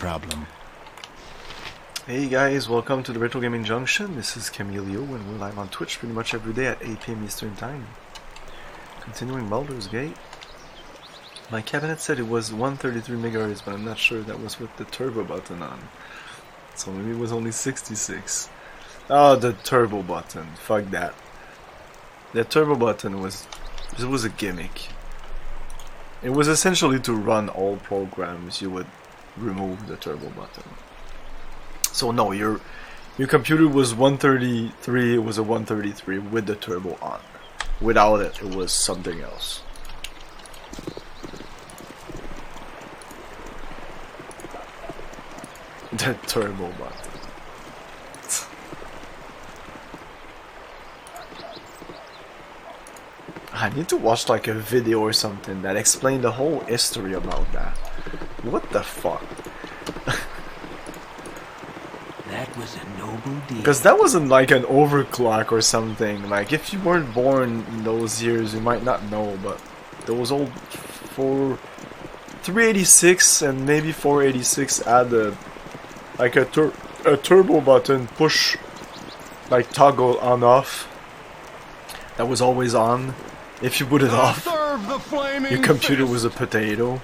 problem. Hey guys, welcome to the Retro Gaming Junction. This is Camilio and we're live on Twitch pretty much every day at 8 PM Eastern Time. Continuing Baldur's Gate. My cabinet said it was 133 MHz, but I'm not sure that was with the turbo button on. So maybe it was only 66. Oh, the turbo button. Fuck that. The turbo button was a gimmick. It was essentially to run all programs you would remove the turbo button. So no, your computer was 133, it was a 133 with the turbo on. Without it, it was something else. The turbo button. I need to watch like a video or something that explained the whole history about that. What the fuck? That was a noble deed. Because that wasn't like an overclock or something. Like if you weren't born in those years, you might not know, but those old 386 and maybe 486 had a like a turbo button push, like toggle on off. That was always on. If you put it off, your computer was a potato.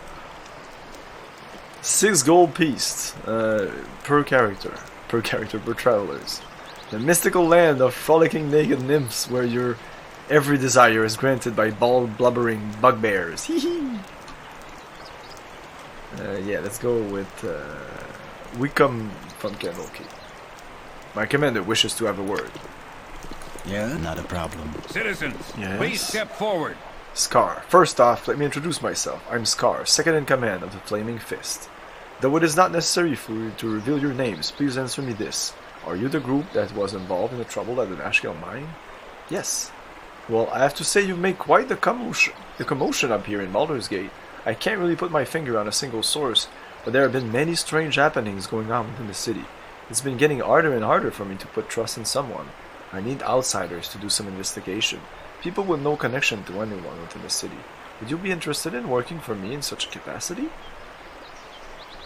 6 gold pieces per character, per travelers. The mystical land of frolicking naked nymphs, where your every desire is granted by bald blubbering bugbears. Yeah, let's go with we come from Candlekeep. My commander wishes to have a word. Yeah, not a problem. Citizens, Yes. please step forward. Scar. First off, let me introduce myself. I'm Scar, second in command of the Flaming Fist. Though it is not necessary for you to reveal your names, please answer me this. Are you the group that was involved in the trouble at the Nashkel mine? Yes. Well, I have to say you've made quite the commotion up here in Baldur's Gate. I can't really put my finger on a single source, but there have been many strange happenings going on within the city. It's been getting harder and harder for me to put trust in someone. I need outsiders to do some investigation. People with no connection to anyone within the city. Would you be interested in working for me in such a capacity?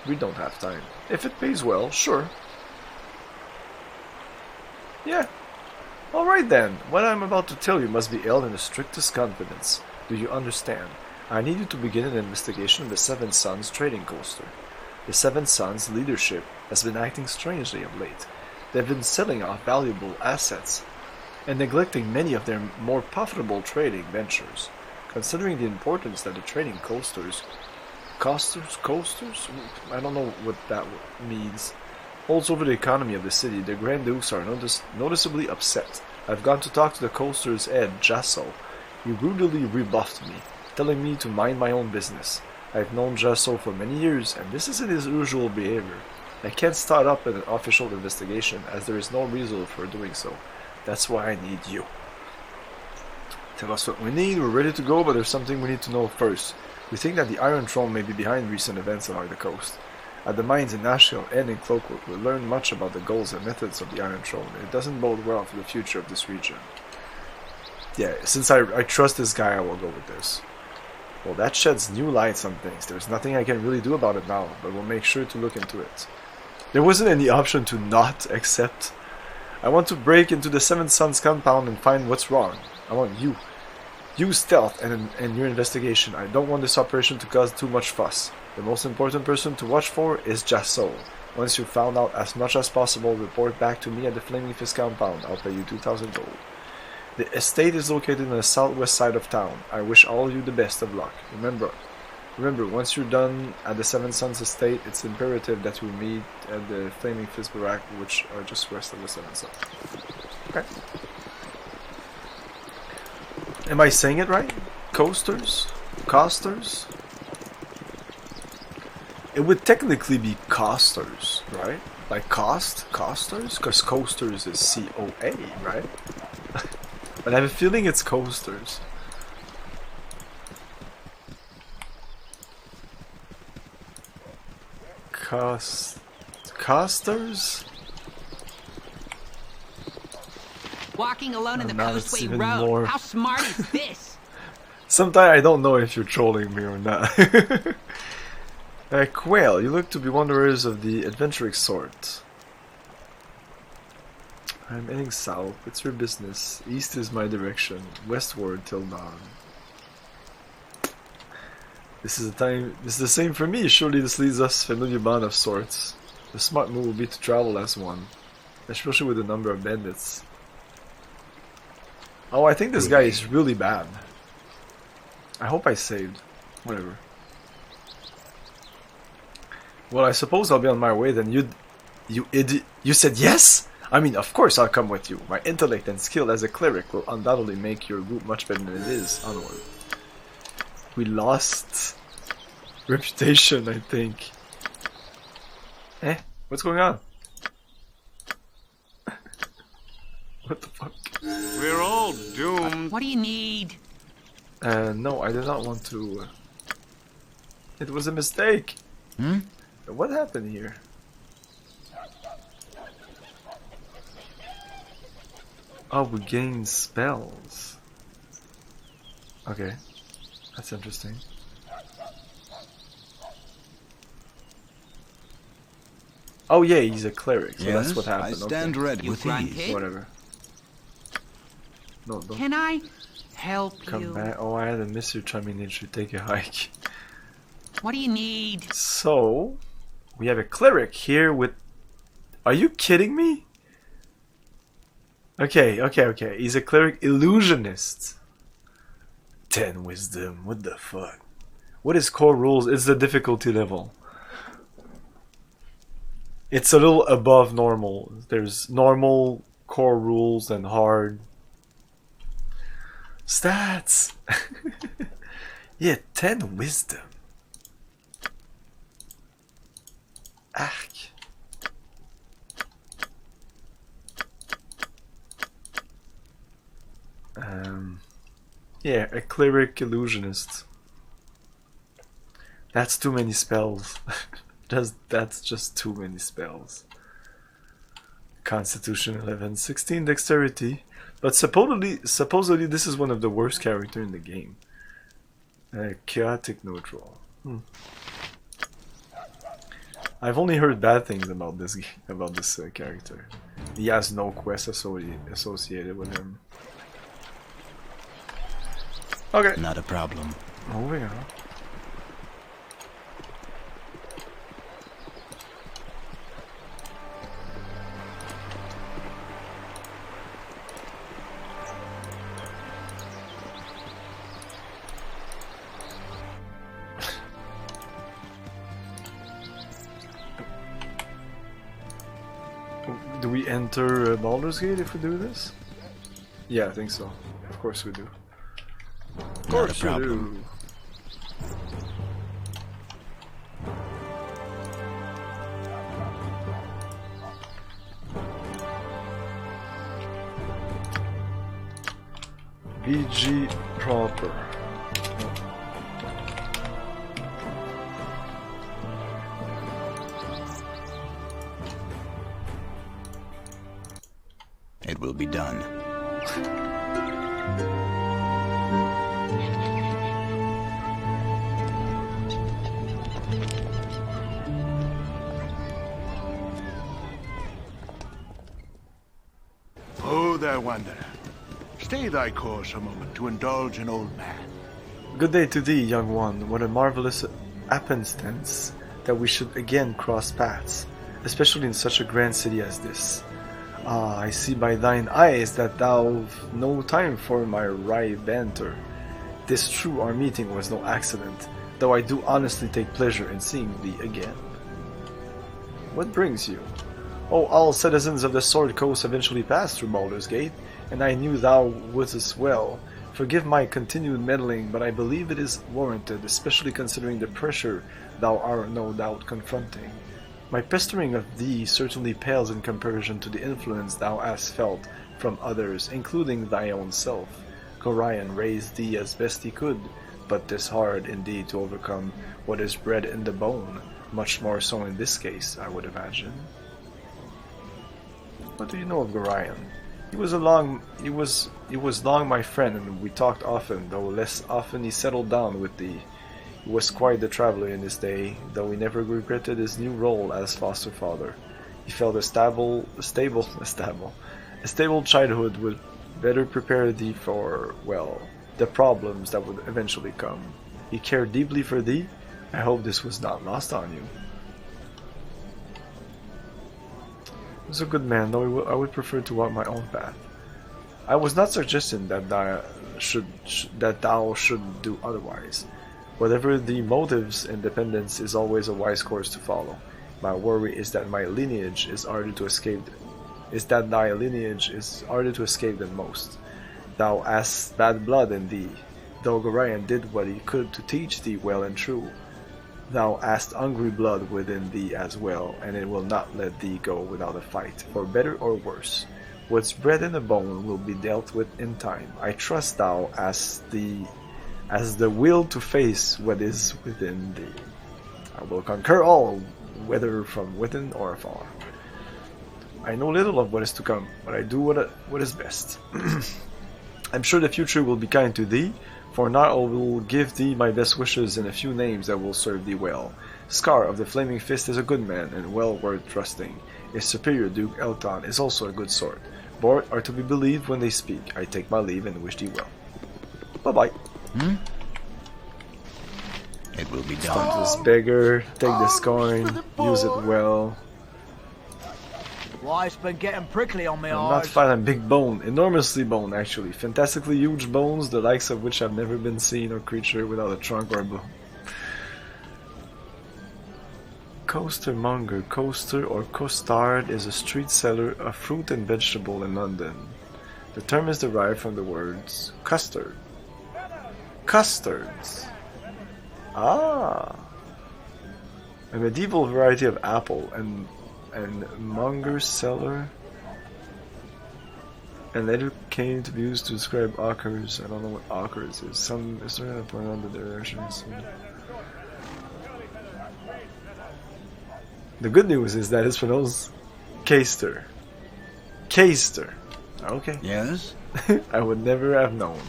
We don't have time. If it pays well, sure. Yeah. Alright then. What I'm about to tell you must be held in the strictest confidence. Do you understand? I need you to begin an investigation of the Seven Sons trading coaster. The Seven Sons leadership has been acting strangely of late. They've been selling off valuable assets and neglecting many of their more profitable trading ventures. Considering the importance that the trading coasters, I don't know what that means, holds over the economy of the city, the Grand Dukes are noticeably upset. I've gone to talk to the coaster's head, Jasso. He rudely rebuffed me, telling me to mind my own business. I've known Jasso for many years, and this isn't his usual behavior. I can't start up an official investigation, as there is no reason for doing so. That's why I need you. Tell us what we need, we're ready to go, but there's something we need to know first. We think that the Iron Throne may be behind recent events along the coast. At the mines in Nashville and in Cloakwood, we learn much about the goals and methods of the Iron Throne, and it doesn't bode well for the future of this region. Yeah, since I trust this guy, I will go with this. Well, that sheds new lights on things. There's nothing I can really do about it now, but we'll make sure to look into it. There wasn't any option to not accept. I want to break into the Seven Sons compound and find what's wrong. I want you. Use stealth and your investigation. I don't want this operation to cause too much fuss. The most important person to watch for is Jasso. Once you've found out as much as possible, report back to me at the Flaming Fist compound. I'll pay you 2,000 gold. The estate is located on the southwest side of town. I wish all of you the best of luck. Remember, once you're done at the Seven Sons estate, it's imperative that we meet at the Flaming Fist barrack, which are just west of the Seven Sons. Okay. Am I saying it right? Coasters? Costers? It would technically be costers, right? Like costers? Because coasters is C-O-A, right? But I have a feeling it's coasters. Costers? Walking alone in the now it's Coastway even Road. more. How smart is this? Sometimes I don't know if you're trolling me or not. Quail, you look to be wanderers of the adventurous sort. I'm heading south. It's your business. East is my direction. Westward till dawn. This is the same for me. Surely this leads us familiar bond of sorts. The smart move will be to travel as one, especially with the number of bandits. Oh, I think this guy is really bad. I hope I saved. Whatever. Well, I suppose I'll be on my way then. You idiot. You said yes? I mean, of course I'll come with you. My intellect and skill as a cleric will undoubtedly make your group much better than it is. Onward. We lost reputation, I think. What's going on? What the fuck? We're all doomed. What do you need? No, I did not want to. It was a mistake. What happened here? Oh, we gain spells. Okay, that's interesting. Oh yeah, he's a cleric, so that's what happened. I stand ready You with grunted? ease. Whatever. No, don't Can I help come you? back. Oh, I had a Mr. Terminator should take a hike. What do you need? So, we have a cleric here with... Are you kidding me? Okay. He's a cleric illusionist. 10 wisdom. What the fuck? What is core rules? It's the difficulty level. It's a little above normal. There's normal, core rules, and hard. Stats! Yeah, 10 wisdom. Arc. Yeah, a cleric illusionist. That's too many spells. That's just too many spells. Constitution 11, 16 dexterity, but supposedly this is one of the worst characters in the game. Chaotic neutral. I've only heard bad things about this character. He has no quest associated with him. Okay. Not a problem. Moving on. Do we enter Baldur's Gate if we do this? Yeah, I think so. Of course we do. Of course we do. VG proper. It will be done. Oh, there, wanderer. Stay thy course a moment to indulge an old man. Good day to thee, young one. What a marvelous happenstance that we should again cross paths, especially in such a grand city as this. Ah, I see by thine eyes that thou've no time for my wry banter. 'Tis true our meeting was no accident, though I do honestly take pleasure in seeing thee again. What brings you? Oh, all citizens of the Sword Coast eventually passed through Baldur's Gate, and I knew thou wouldst well. Forgive my continued meddling, but I believe it is warranted, especially considering the pressure thou art no doubt confronting. My pestering of thee certainly pales in comparison to the influence thou hast felt from others, including thy own self. Gorion raised thee as best he could, but 'tis hard indeed to overcome what is bred in the bone, much more so in this case, I would imagine. What do you know of Gorion? He was long my friend, and we talked often, though less often he settled down with thee. He was quite the traveler in his day, though he never regretted his new role as foster father. He felt a stable childhood would better prepare thee for, well, the problems that would eventually come. He cared deeply for thee. I hope this was not lost on you. He was a good man, though I would prefer to walk my own path. I was not suggesting that thou should do otherwise. Whatever the motives, independence is always a wise course to follow. My worry is that my lineage is harder to escape. Is that thy lineage is harder to escape than most. Thou hast bad blood in thee, though Gorion did what he could to teach thee well and true. Thou hast hungry blood within thee as well, and it will not let thee go without a fight, for better or worse. What's bred in a bone will be dealt with in time. I trust thou hast the will to face what is within thee. I will conquer all, whether from within or afar. I know little of what is to come, but I do what is best. I'm sure the future will be kind to thee, for now I will give thee my best wishes and a few names that will serve thee well. Scar of the Flaming Fist is a good man and well worth trusting. His superior Duke Elton is also a good sort. Both are to be believed when they speak. I take my leave and wish thee well. Bye-bye. It will be Stop done. this beggar, take this coin, use it well. Life's been getting prickly on me I'm not finding big bone, enormously bone actually. Fantastically huge bones, the likes of which have never been seen or creature without a trunk or a bone. Costermonger, coaster or costard is a street seller of fruit and vegetable in London. The term is derived from the words custard. Custards. Ah. A medieval variety of apple and monger seller. And later came to be used to describe hawkers. I don't know what hawkers is. Some is there a point on the directions. The good news is that it's pronounced Caster. Caster. Okay. Yes? I would never have known.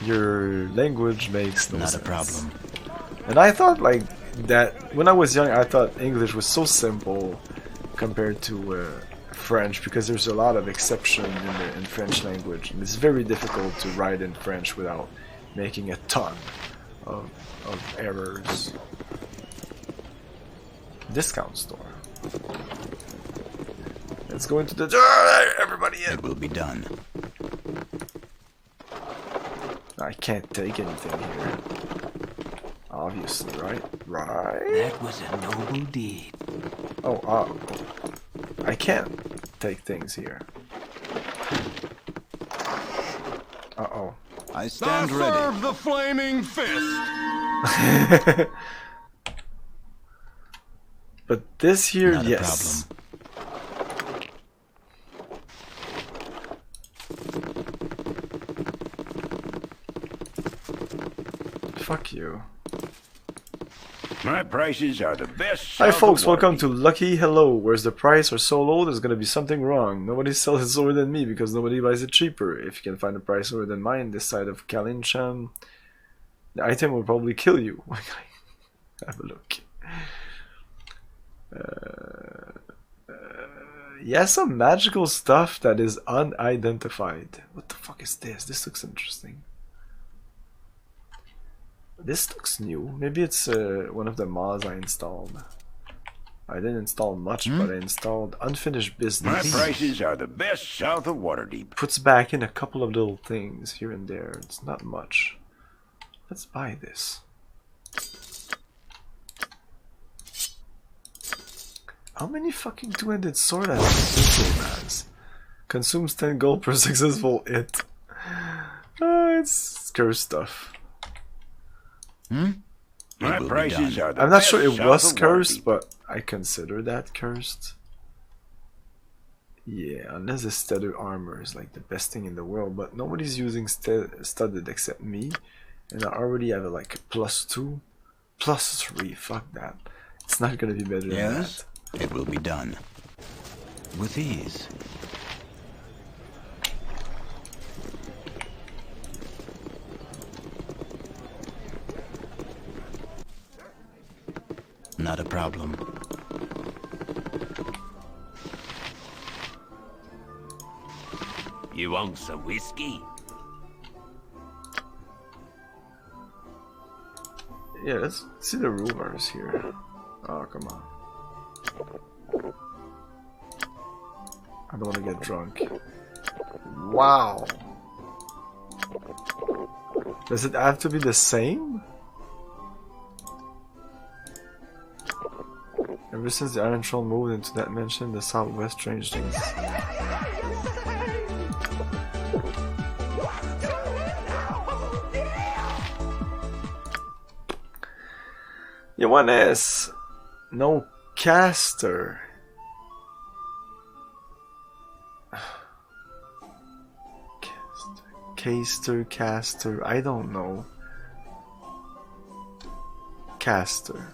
Your language makes no Not sense. a problem. And I thought like that when I was young. I thought English was so simple compared to French because there's a lot of exception in French language, and it's very difficult to write in French without making a ton of errors. Discount store. Let's go into the door. Everybody in. It will be done. I can't take anything here. Obviously, right? Right? That was a noble deed. Oh, I can't take things here. Uh-oh. I stand ready. Serve the Flaming Fist! But this here, Not a yes. Fuck you. My prices are the best. Hi south folks, of welcome to Waterdeep. Lucky Hello. Where's the price are so low, there's gonna be something wrong. Nobody sells it lower than me because nobody buys it cheaper. If you can find a price lower than mine this side of Kalincham, the item will probably kill you. Have a look. Yeah, some magical stuff that is unidentified. What the fuck is this? This looks interesting. This looks new. Maybe it's one of the mods I installed. I didn't install much, but I installed Unfinished My Business. prices are the best south of Waterdeep. Puts back in a couple of little things here and there. It's not much. Let's buy this. How many fucking two-handed sword has this game has? Consumes 10 gold per successful hit. It's cursed stuff. My will be prices done. are the I'm not best sure it south was of cursed, Waterdeep. but I consider that cursed. Yeah, unless the studded armor is like the best thing in the world, but nobody's using studded except me, and I already have like a +2, +3. Fuck that. It's not gonna be better than Yes? that. It will be done. With ease. Not a problem. You want some whiskey? Yeah, let's see the rumors here. Oh, come on. I don't want to get drunk. Wow. Does it have to be the same? Ever since the Iron Troll moved into that mansion, the Southwest changed things. Johannes, no caster. Caster, I don't know. Caster.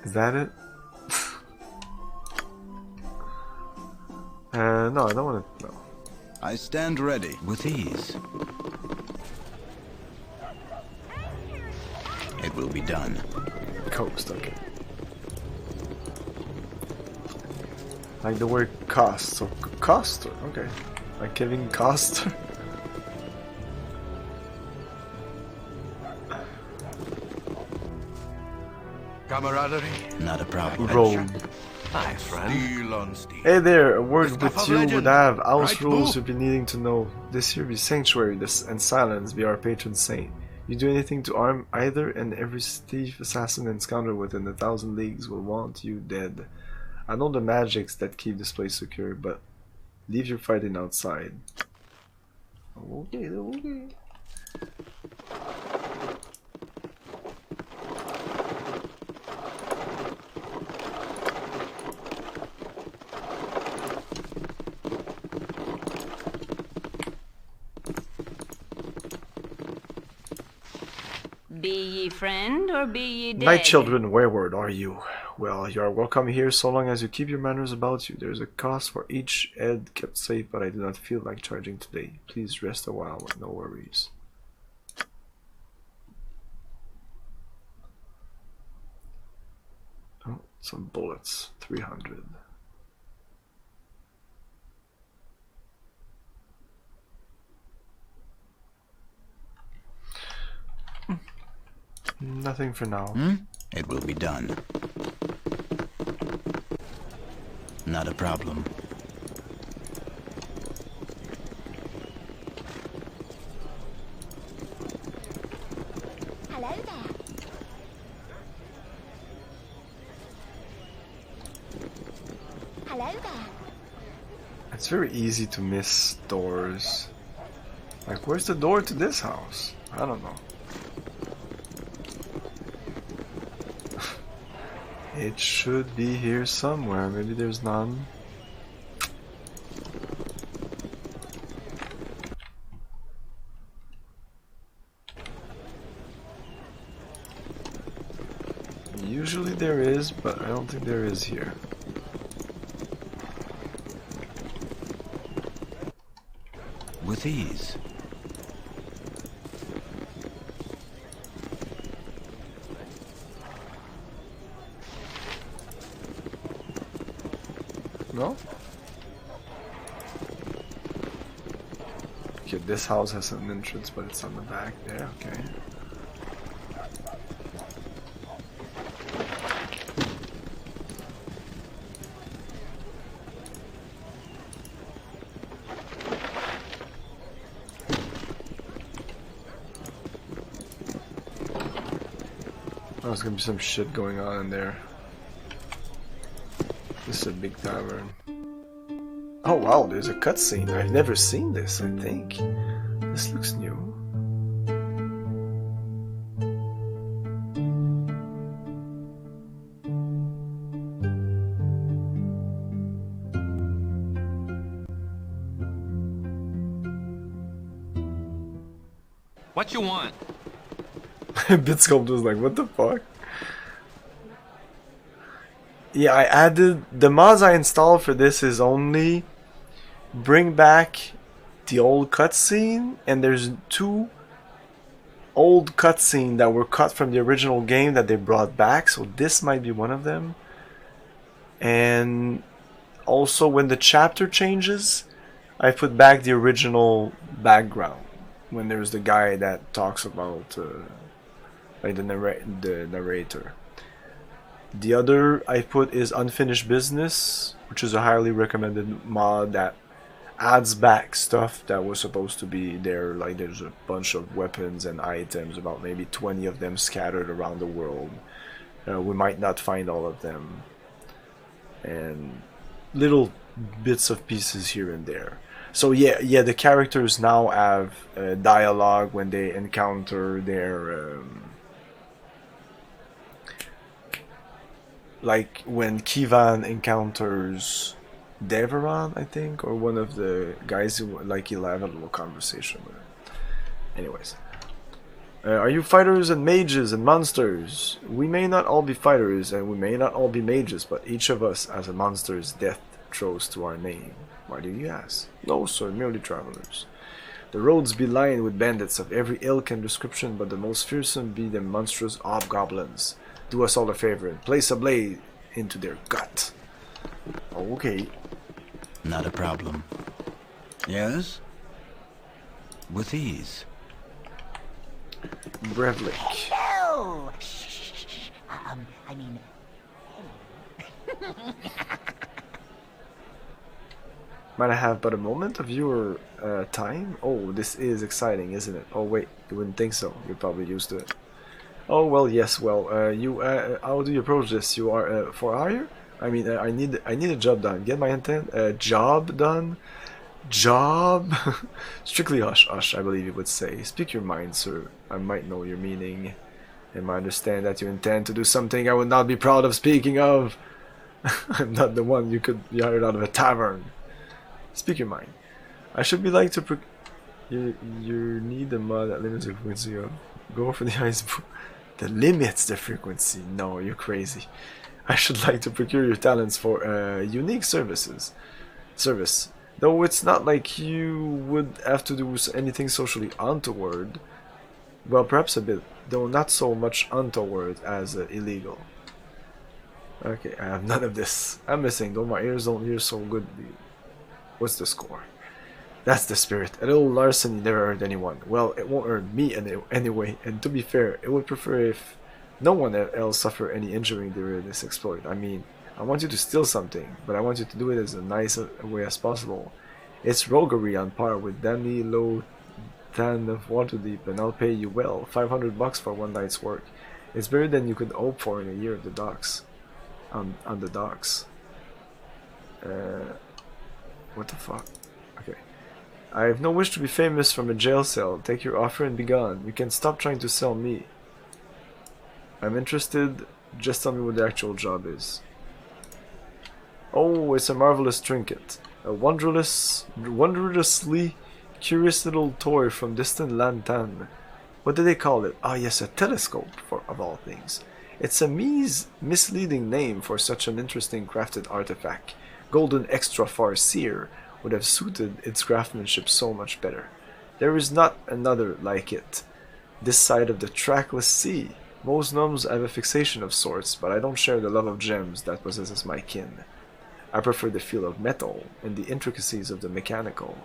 Is that it? No, I don't want to know. I stand ready. With ease. It will be done. Coast, okay. Like the word cost, so coster, okay. Like Kevin Coster. Camaraderie. Not a problem. Rome. Hi, friend. Steel on steel. Hey there, a word The with stuff of you legend. would have house Right, rules boo? you'd be needing to know. This here be sanctuary and silence be our patron saint. You do anything to harm either, and every thief, assassin, and scoundrel within 1,000 leagues will want you dead. I know the magics that keep this place secure, but leave your fighting outside. Okay, okay. Be ye friend or be ye dead? Night children, whereward are you? Well, you are welcome here so long as you keep your manners about you. There is a cost for each head kept safe, but I do not feel like charging today. Please rest a while with no worries. Oh, some bullets. 300. Nothing for now. It will be done. Not a problem. Hello there. Hello there. It's very easy to miss doors. Like, where's the door to this house? I don't know. It should be here somewhere. Maybe there's none. Usually there is, but I don't think there is here. With ease. No? Okay, this house has an entrance, but it's on the back there, okay. Oh, there's gonna be some shit going on in there. This is a big tavern. Oh wow, there's a cutscene. I've never seen this, I think. This looks new. What you want? Bitsculpt was like, what the fuck? Yeah, I added the mods I installed for this is only bring back the old cutscene, and there's two old cutscene that were cut from the original game that they brought back, so this might be one of them. And also when the chapter changes, I put back the original background when there's the guy that talks about like the narrator. The other I put is Unfinished Business, which is a highly recommended mod that adds back stuff that was supposed to be there. Like there's a bunch of weapons and items, about maybe 20 of them scattered around the world. We might not find all of them, and little bits of pieces here and there. So yeah, the characters now have dialogue when they encounter their like when Kivan encounters Deveron, I think, or one of the guys who, like, he'll have a little conversation with him. Anyways, are you fighters and mages and monsters? We may not all be fighters and we may not all be mages, but each of us has a monster's death throws to our name. Why do you ask? No, sir, merely travelers. The roads be lined with bandits of every ilk and description, but the most fearsome be the monstrous hobgoblins. Do us all a favor and place a blade into their gut. Okay. Not a problem. Yes? With ease. Brevlik. Hello! Shh. I mean... Might I have but a moment of your time? Oh, this is exciting, isn't it? Oh wait, you wouldn't think so. You're probably used to it. Oh well, yes. Well, how do you approach this? You are for hire? I mean, I need a job done. Get my intent? Job done? Job? Strictly hush, I believe you would say. Speak your mind, sir. I might know your meaning, and might understand that you intend to do something I would not be proud of speaking of. I'm not the one you could be hired out of a tavern. Speak your mind. I should be like to you need the mod that limits the frequency of. Go for the ice book. That limits the frequency. No, you're crazy. I should like to procure your talents for unique service. Though it's not like you would have to do anything socially untoward. Well, perhaps a bit, though not so much untoward as illegal. Okay, I have none of this. I'm missing, though my ears don't hear so good. What's the score? That's the spirit. A little larceny never hurt anyone. Well, it won't hurt me anyway, and to be fair, it would prefer if no one else suffer any injury during this exploit. I mean, I want you to steal something, but I want you to do it as nice a way as possible. It's roguery on par with Danny Low Tan of Waterdeep, and I'll pay you well, $500 for one night's work. It's better than you could hope for in a year at the docks. On the docks. What the fuck? Okay. I have no wish to be famous from a jail cell. Take your offer and be gone. You can stop trying to sell me. I'm interested. Just tell me what the actual job is. Oh, it's a marvelous trinket. A wondrously curious little toy from distant Lantan. What do they call it? Ah, yes, a telescope, of all things. It's a misleading name for such an interesting crafted artifact. Golden Extra Farseer would have suited its craftsmanship so much better. There is not another like it. This side of the trackless sea. Most gnomes have a fixation of sorts, but I don't share the love of gems that possesses my kin. I prefer the feel of metal and the intricacies of the mechanical.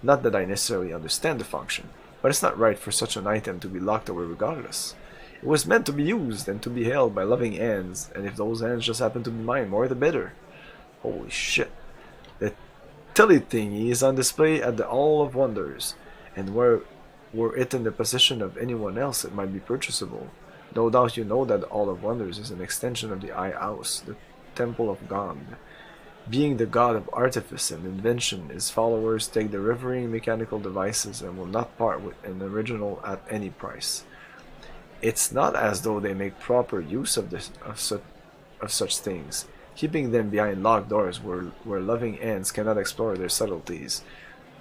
Not that I necessarily understand the function, but it's not right for such an item to be locked away regardless. It was meant to be used and to be held by loving hands, and if those hands just happen to be mine, more the better. Holy shit. The telly thingy is on display at the Hall of Wonders, and were it in the possession of anyone else, it might be purchasable. No doubt you know that the Hall of Wonders is an extension of the Eye House, the Temple of Gond. Being the god of artifice and invention, his followers take the revering mechanical devices and will not part with an original at any price. It's not as though they make proper use of such things, keeping them behind locked doors where loving hands cannot explore their subtleties.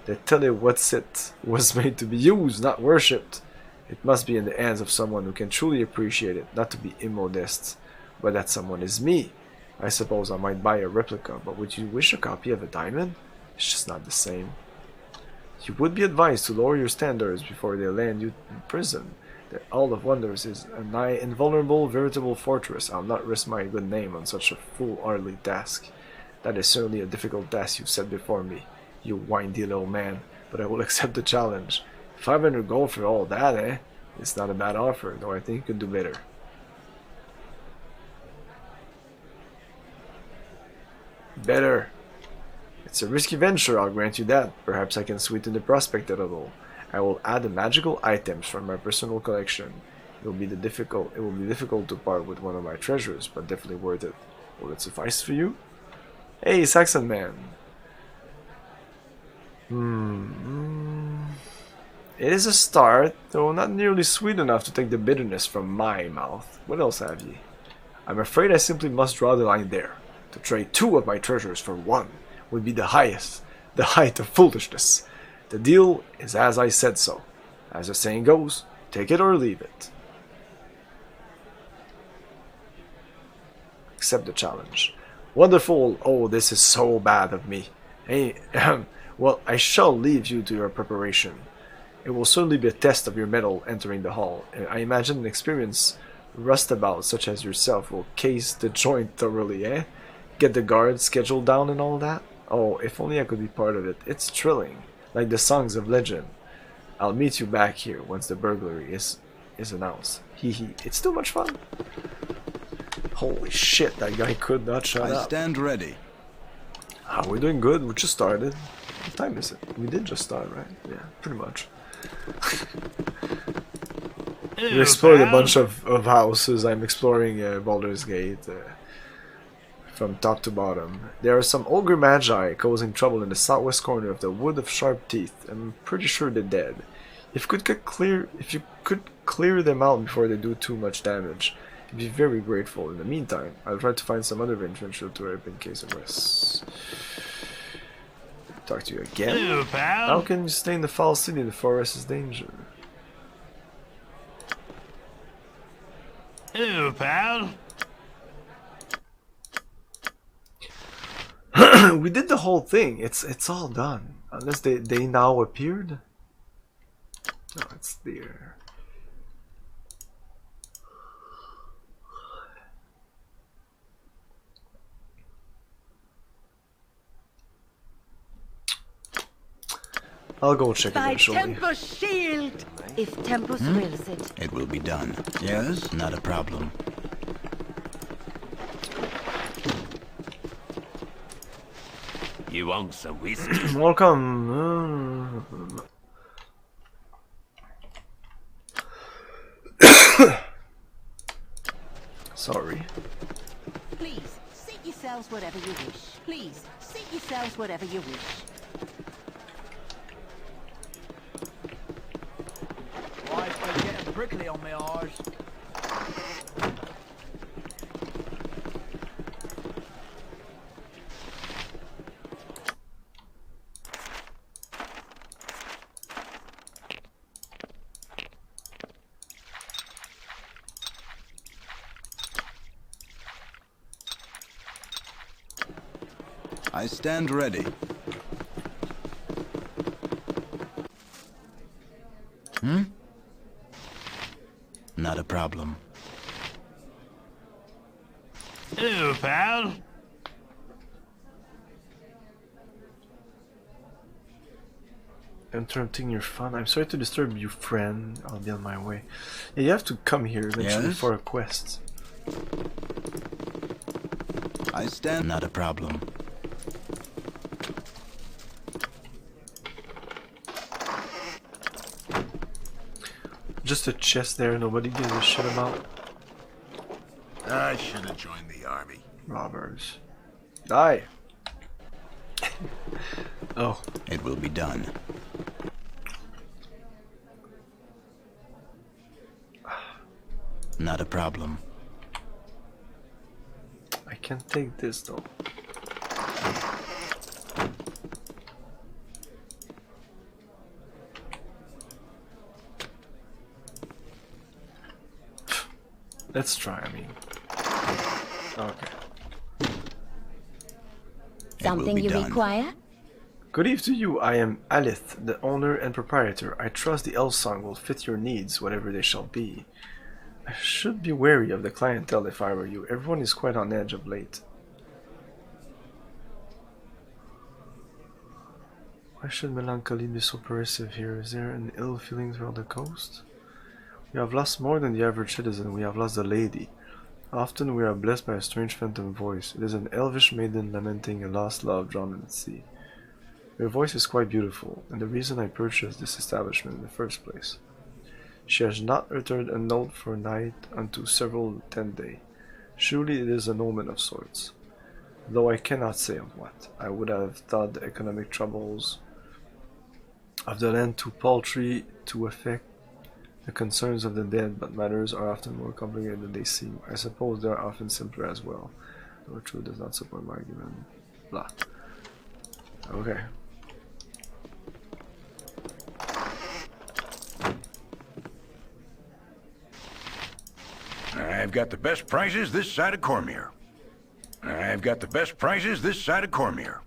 The Telewatsit was made to be used, not worshipped. It must be in the hands of someone who can truly appreciate it, not to be immodest. But that someone is me. I suppose I might buy a replica, but would you wish a copy of a diamond? It's just not the same. You would be advised to lower your standards before they land you in prison. The Hall of Wonders is a nigh invulnerable, veritable fortress. I'll not risk my good name on such a foolhardy task. That is certainly a difficult task you've set before me, you windy little man, but I will accept the challenge. 500 gold for all that, eh? It's not a bad offer, though I think you could do better. Better. It's a risky venture, I'll grant you that. Perhaps I can sweeten the prospect a little. I will add the magical items from my personal collection. It will be difficult to part with one of my treasures, but definitely worth it. Will it suffice for you? Hey, Saxon man. It is a start, though not nearly sweet enough to take the bitterness from my mouth. What else have ye? I'm afraid I simply must draw the line there. To trade 2 of my treasures for 1 would be the height of foolishness. The deal is as I said so. As the saying goes, take it or leave it. Accept the challenge. Wonderful. Oh, this is so bad of me. Hey, well, I shall leave you to your preparation. It will certainly be a test of your mettle entering the hall. I imagine an experienced rustabout such as yourself will case the joint thoroughly, eh? Get the guards scheduled down and all that? Oh, if only I could be part of it. It's thrilling, like the songs of legend. I'll meet you back here once the burglary is announced. Hee. It's too much fun. Holy shit, that guy could not shut up. I stand ready. We're doing good. We just started. What time is it? We did just start, right? Yeah, pretty much. We explored a bunch of houses. I'm exploring Baldur's Gate from top to bottom. There are some ogre magi causing trouble in the southwest corner of the Wood of Sharp Teeth. I'm pretty sure they're dead. If you could clear them out before they do too much damage, I'd be very grateful. In the meantime, I'll try to find some other adventure to help in case of rest. Talk to you again. Hello, pal. How can you stay in the foul city? The forest is danger. Hello, pal. We did the whole thing. It's all done. Unless they now appeared. No, it's there. I'll go check By eventually. Tempus shield, if Tempus wills it. It will be done. Yes, not a problem. You want some whiskey? Welcome. Sorry. Please, seat yourselves whatever you wish. Please, seat yourselves whatever you wish. Wife's been getting prickly on me arse. I stand ready. Not a problem. Hello, pal. Interrupting your fun. I'm sorry to disturb you, friend. I'll be on my way. Yeah, you have to come here eventually Yes? for a quest. I stand. Not a problem. Just a chest there nobody gives a shit about. I should have joined the army. Robbers. Die! Oh. It will be done. Not a problem. I can't take this though. Let's try, I mean. Okay. It will Something be you done. require? Good eve to you. I am Alith, the owner and proprietor. I trust the elf song will fit your needs, whatever they shall be. I should be wary of the clientele if I were you. Everyone is quite on edge of late. Why should melancholy be so pervasive here? Is there an ill feeling throughout the coast? We have lost more than the average citizen. We have lost the lady. Often we are blessed by a strange phantom voice. It is an elvish maiden lamenting a lost love drawn in the sea. Her voice is quite beautiful, and the reason I purchased this establishment in the first place. She has not uttered a note for a night unto several 10 days. Surely it is an omen of sorts. Though I cannot say of what. I would have thought the economic troubles of the land too paltry to affect the concerns of the dead, but matters are often more complicated than they seem. I suppose they are often simpler as well. Though truth does not support my argument. Blah. Okay. I've got the best prices this side of Cormier. I've got the best prices this side of Cormier.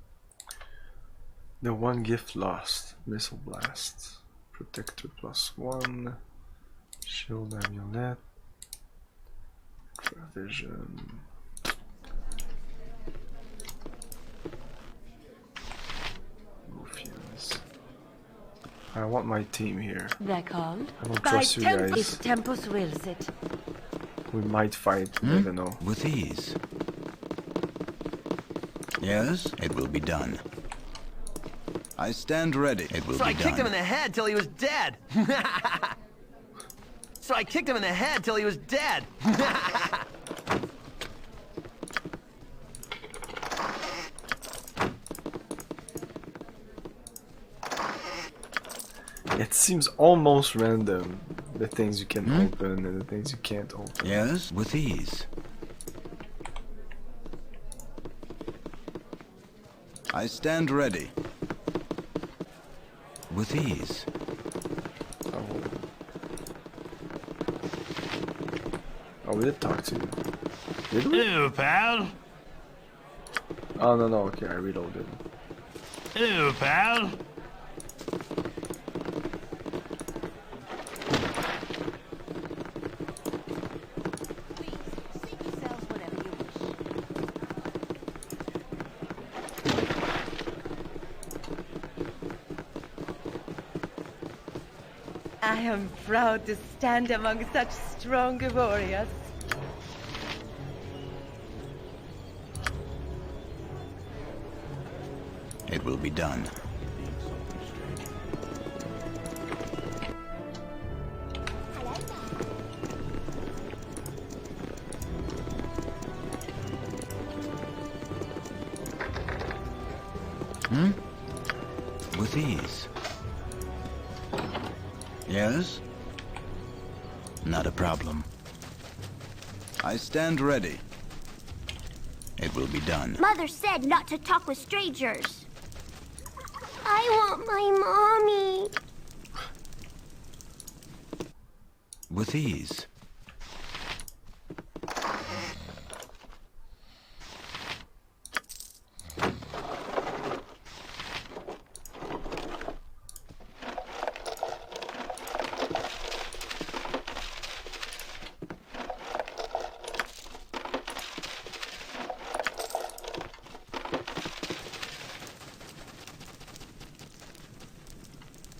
The one gift lost. Missile blast. Protector +1. Shield amulet. Provision. Ruffians. I want my team here. They're called? I don't trust you guys. If Tempus wills it. We might fight, I don't know. With ease. Yes, it will be done. I stand ready. It will be done. So I kicked him in the head till he was dead. So I kicked him in the head till he was dead. It seems almost random, the things you can open and the things you can't open. Yes, with ease. I stand ready. With ease. Oh, we did talk to you. Did we? Hello, pal. Oh, no, okay, I reloaded. Hello, pal. I am proud to stand among such strong warriors. It will be done. With ease. Yes? Not a problem. I stand ready. It will be done. Mother said not to talk with strangers. I want my mommy. With ease.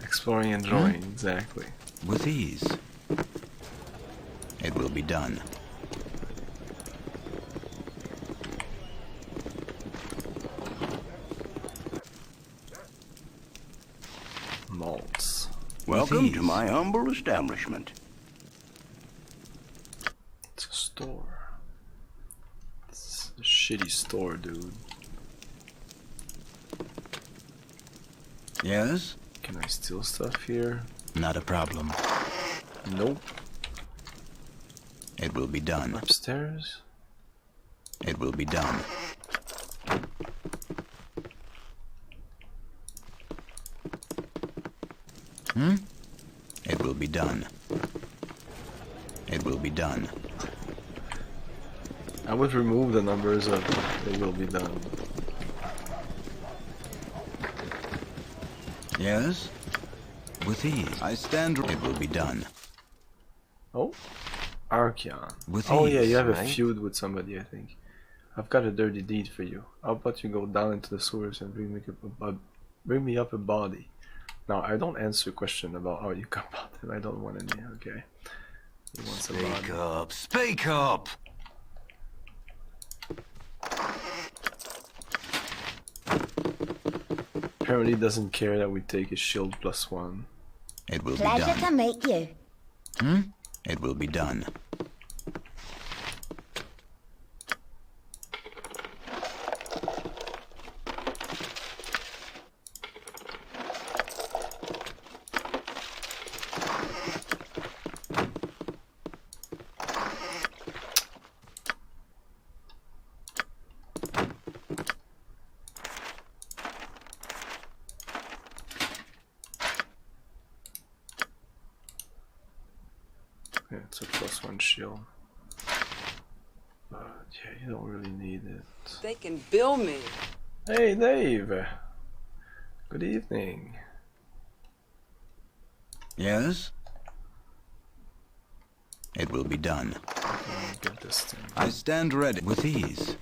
Exploring and drawing, exactly. With ease. It will be done. Malts. Welcome to my humble establishment. It's a store. It's a shitty store, dude. Yes? Can I steal stuff here? Not a problem. Nope. It will be done. Upstairs? It will be done. It will be done. It will be done. I would remove the numbers of it will be done. Yes? With ease. I stand. It will be done. Oh, Archeon. With Oh yeah, ease, you have a right? feud with somebody, I think. I've got a dirty deed for you. How about you go down into the sewers and bring me up a body? Now, I don't answer a question about how you come about him. I don't want any, okay? He wants a body. Speak up! Speak up! Apparently doesn't care that we take his shield +1. It will be Pleasure done. to meet you. It will be done. Yeah, it's a +1 shield. But yeah, you don't really need it. They can bill me. Hey Dave! Good evening. Yes? It will be done. Get this thing. I stand ready. With ease.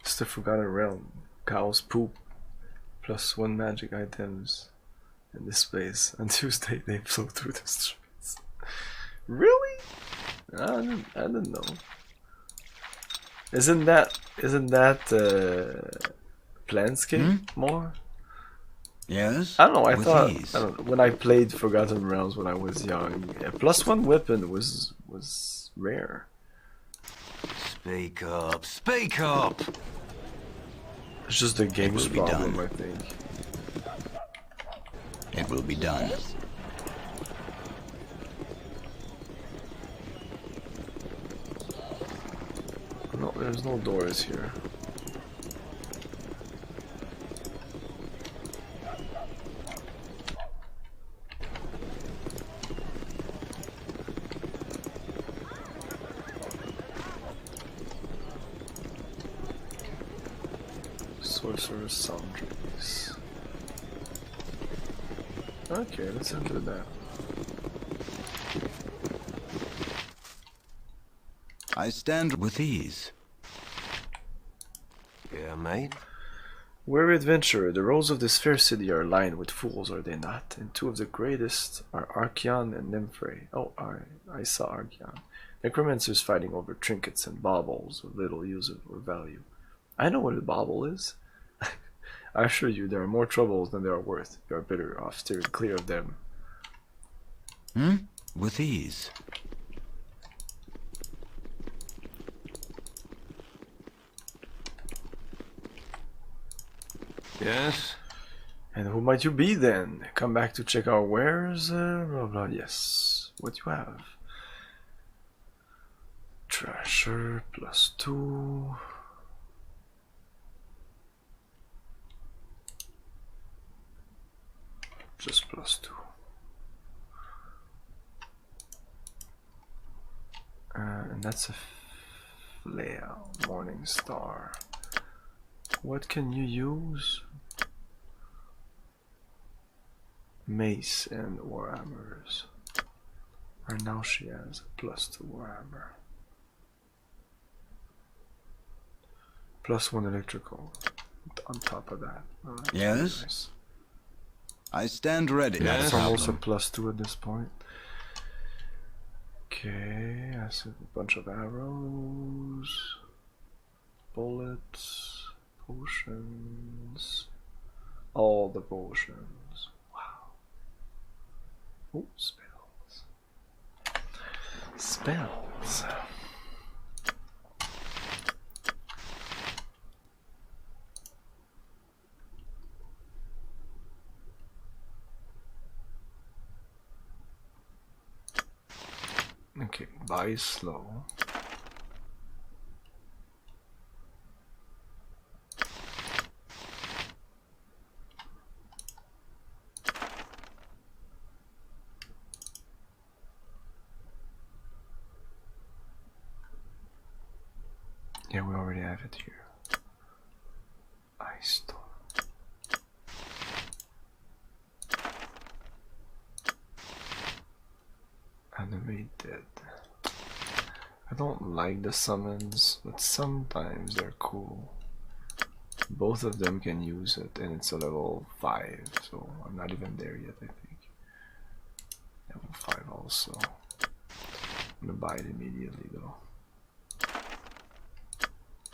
It's the Forgotten Realm. Cow's poop. +1 magic items in this place. On Tuesday they flew through the streets. Really? I don't know. Isn't that Planescape more? Yes? I don't know, I With thought ease. I don't know, when I played Forgotten Realms when I was young, a +1 weapon was rare. Speak up! Speak up! It's just the game's will be problem, done. I think. It will be done. No, there's no doors here. Sorcerer's Sundries. Okay, let's enter that. I stand with ease. Yeah, mate? Weary adventurer, the roads of this fair city are lined with fools, are they not? And two of the greatest are Archeon and Nymphrey. Oh, I saw Archeon. Necromancers fighting over trinkets and baubles of little use or value. I know what a bauble is. I assure you, there are more troubles than there are worth. You are better off steering clear of them. With ease. Yes? And who might you be then? Come back to check our wares? Blah blah, yes. What you have? Trasher +2. Just +2. And that's a flail, Morning Star. What can you use? Mace and warhammers. And now she has a +2 warhammer. +1 electrical on top of that. Oh, that's Yes? nice. I stand ready. Not a It's almost a problem. +2 at this point. Okay, I see a bunch of arrows, bullets, potions, all the potions. Wow. Oh, spells. Spells. Okay, buy slow. Yeah, we already have it here. Ice storm. Animated. I don't like the summons, but sometimes they're cool. Both of them can use it, and it's a level 5, so I'm not even there yet, I think. Level 5 also. I'm gonna buy it immediately though.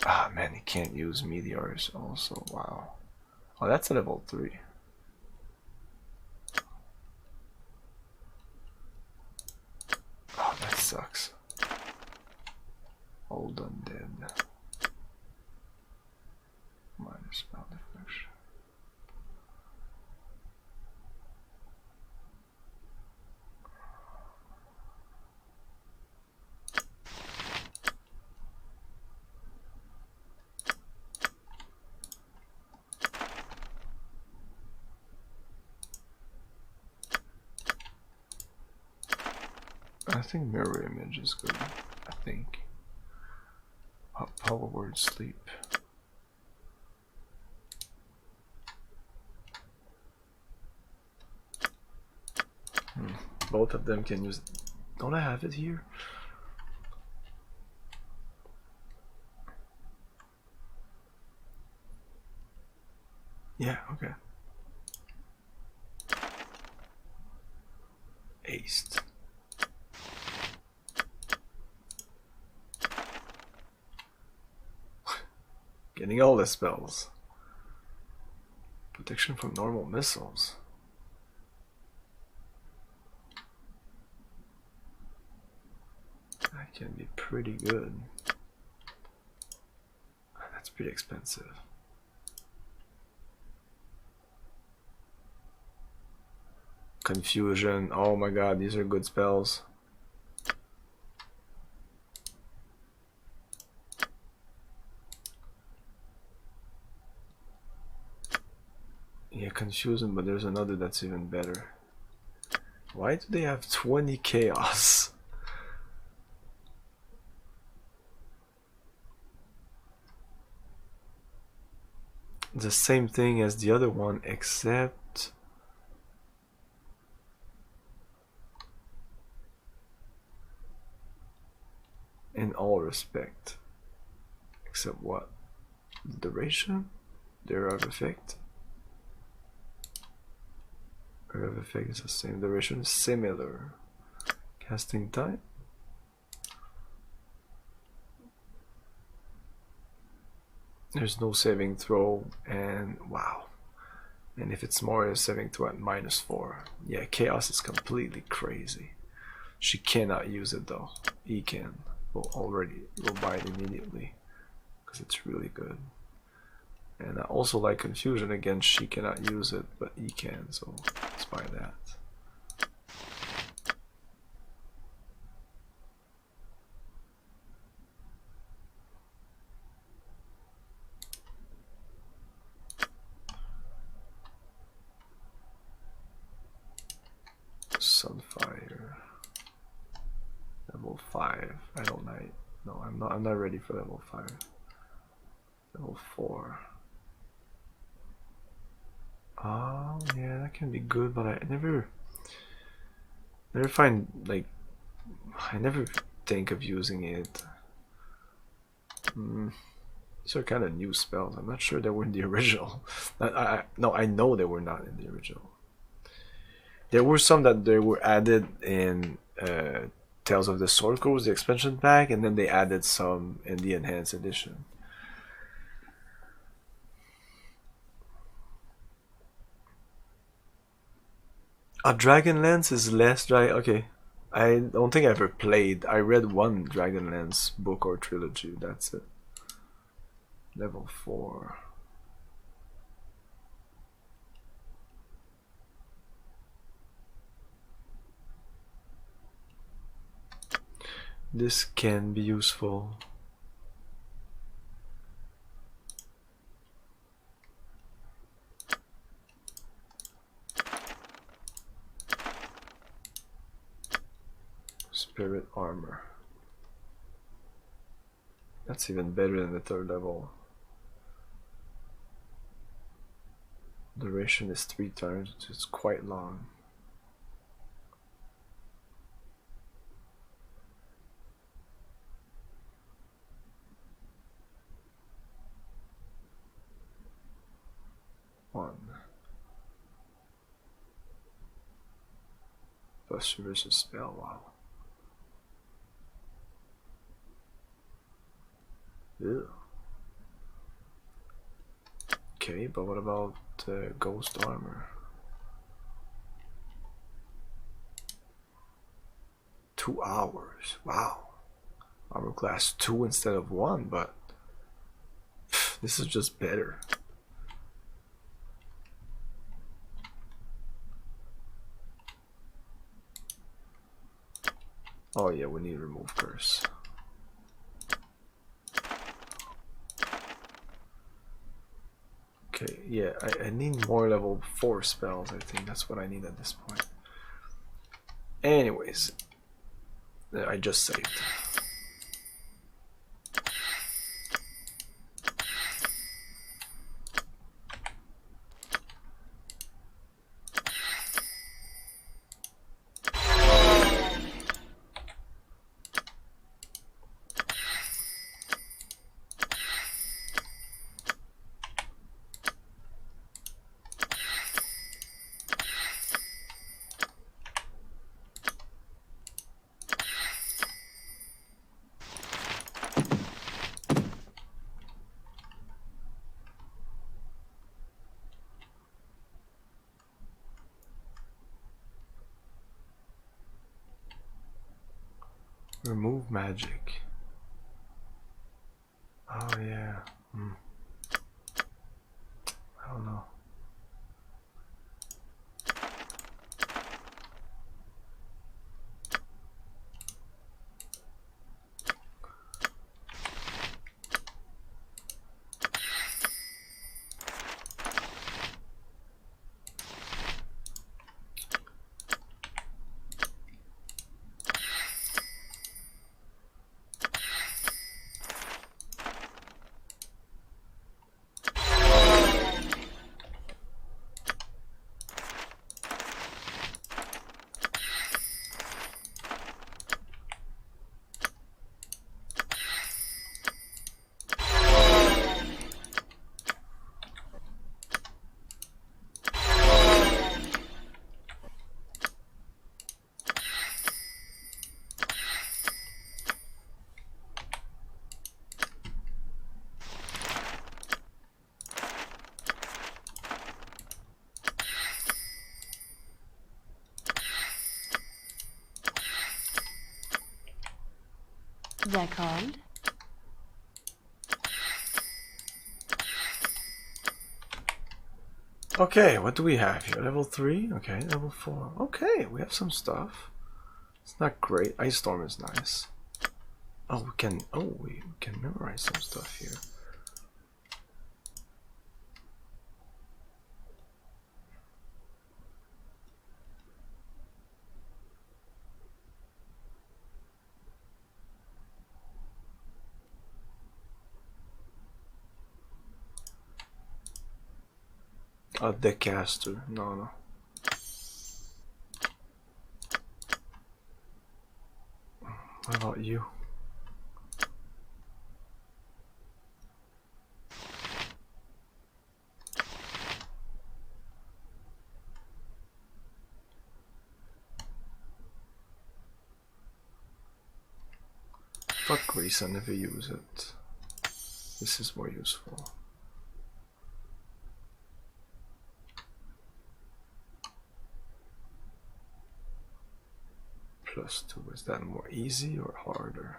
Ah man, he can't use meteors also, wow. Oh, that's a level 3. Oh, that sucks. Old undead. Minor spell deflection. I think mirror image is good. I think. Power word sleep. Both of them can use. Don't I have it here? Yeah, okay. Aced. Getting all the spells. Protection from normal missiles. That can be pretty good. That's pretty expensive. Confusion. Oh my god, these are good spells. Yeah, confusion, but there's another that's even better. Why do they have 20 chaos? The same thing as the other one, except in all respect. Except what? The duration? Their effect? Area of effect is the same. Duration is similar. Casting time? There's no saving throw, and wow. And if it's more, it's saving throw at -4. Yeah, chaos is completely crazy. She cannot use it though. He can. We'll buy it immediately because it's really good. And I also like confusion. Again, she cannot use it, but he can, so let's buy that. Sunfire. Level 5. I don't like. No, I'm not ready for level 5. Level 4. Oh yeah, that can be good, but I never find, like, I never think of using it. These are kind of new spells. I'm not sure they were in the original. No, I know they were not in the original. There were some that they were added in Tales of the Sword Coast, the expansion pack, and then they added some in the enhanced edition. A Dragonlance is less dry. Okay, I don't think I ever played. I read one Dragonlance book or trilogy. That's it. Level 4. This can be useful. Spirit armor. That's even better than the third level. Duration is 3 times, it's quite long. Plus versus spell, wow. Ew. Okay, but what about ghost armor? 2 hours, wow. Armor class 2 instead of 1, but this is just better. Oh yeah, we need to remove curse. Okay, yeah, I need more level 4 spells. I think that's what I need at this point. Anyways, I just saved. Remove magic. Oh yeah. I don't know. They're called? Okay, what do we have here? Level 3? Okay, level 4. Okay, we have some stuff. It's not great. Ice Storm is nice. Oh, we can memorize some stuff here. A deckcaster. No. What about you? Fuck Grease, I never use it. This is more useful. +2, is that more easy or harder?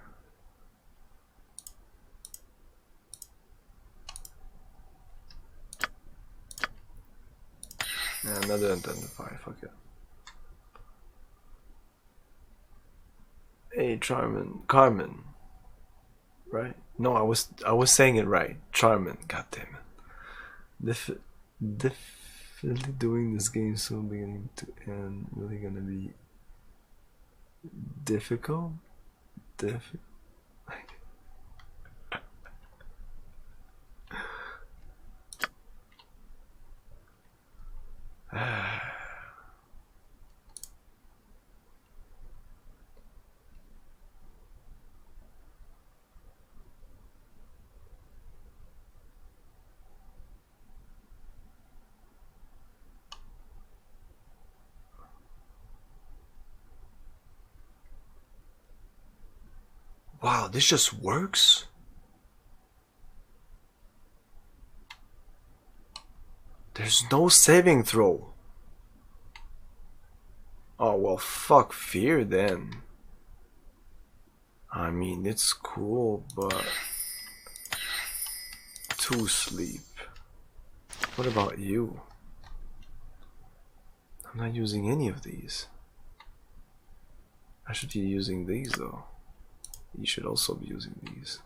Yeah, another identify, fuck it. Hey, Carmen, right? No, I was saying it right. Charmin, goddammit. Definitely doing this game so beginning to end really gonna be difficult. Wow, this just works? There's no saving throw. Oh, well, fuck fear then. I mean, it's cool, but... 2 sleep. What about you? I'm not using any of these. I should be using these though. You should also be using these.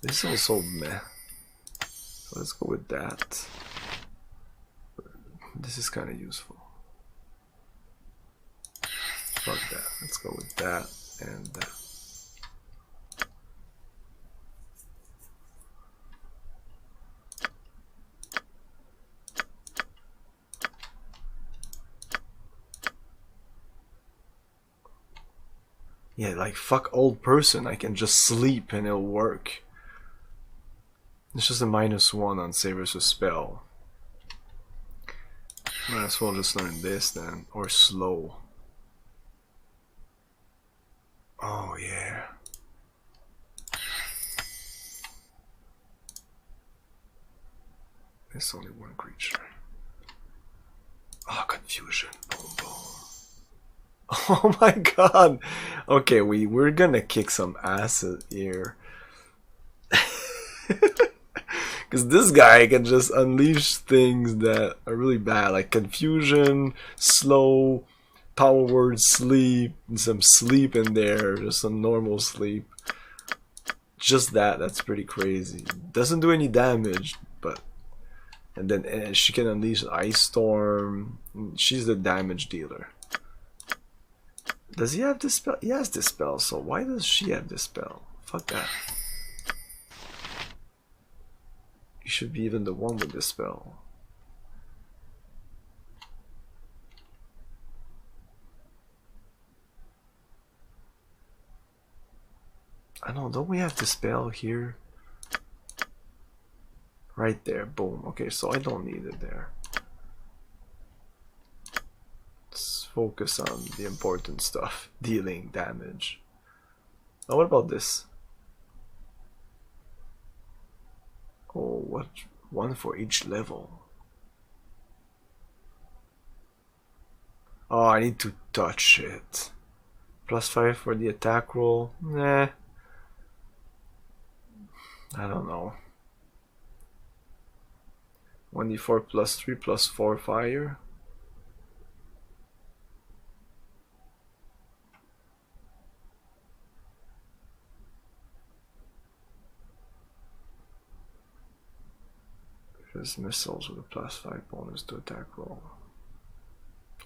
This is also meh. So let's go with that. This is kind of useful. Fuck that. Let's go with that and that. Yeah, like fuck old person, I can just sleep and it'll work. It's just a -1 on save versus spell. Might as well just learn this then, or slow. Oh yeah. There's only one creature. Oh, confusion. Boom, boom. Oh my god. Okay, we're gonna kick some asses here. Because this guy can just unleash things that are really bad, like confusion, slow, power word, sleep, and some sleep in there, just some normal sleep. Just that's pretty crazy. Doesn't do any damage, but... And then she can unleash Ice Storm. She's the damage dealer. Does he have this spell? He has this spell, so why does she have this spell? Fuck that. You should be even the one with this spell. I don't we have the spell here? Right there, boom. Okay, so I don't need it there. Let's focus on the important stuff. Dealing damage. Oh, what about this? Oh, what? One for each level. Oh, I need to touch it. +5 for the attack roll. Nah. I don't know. 1d4 +3 +4 fire. There's missiles with a +5 bonus to attack roll.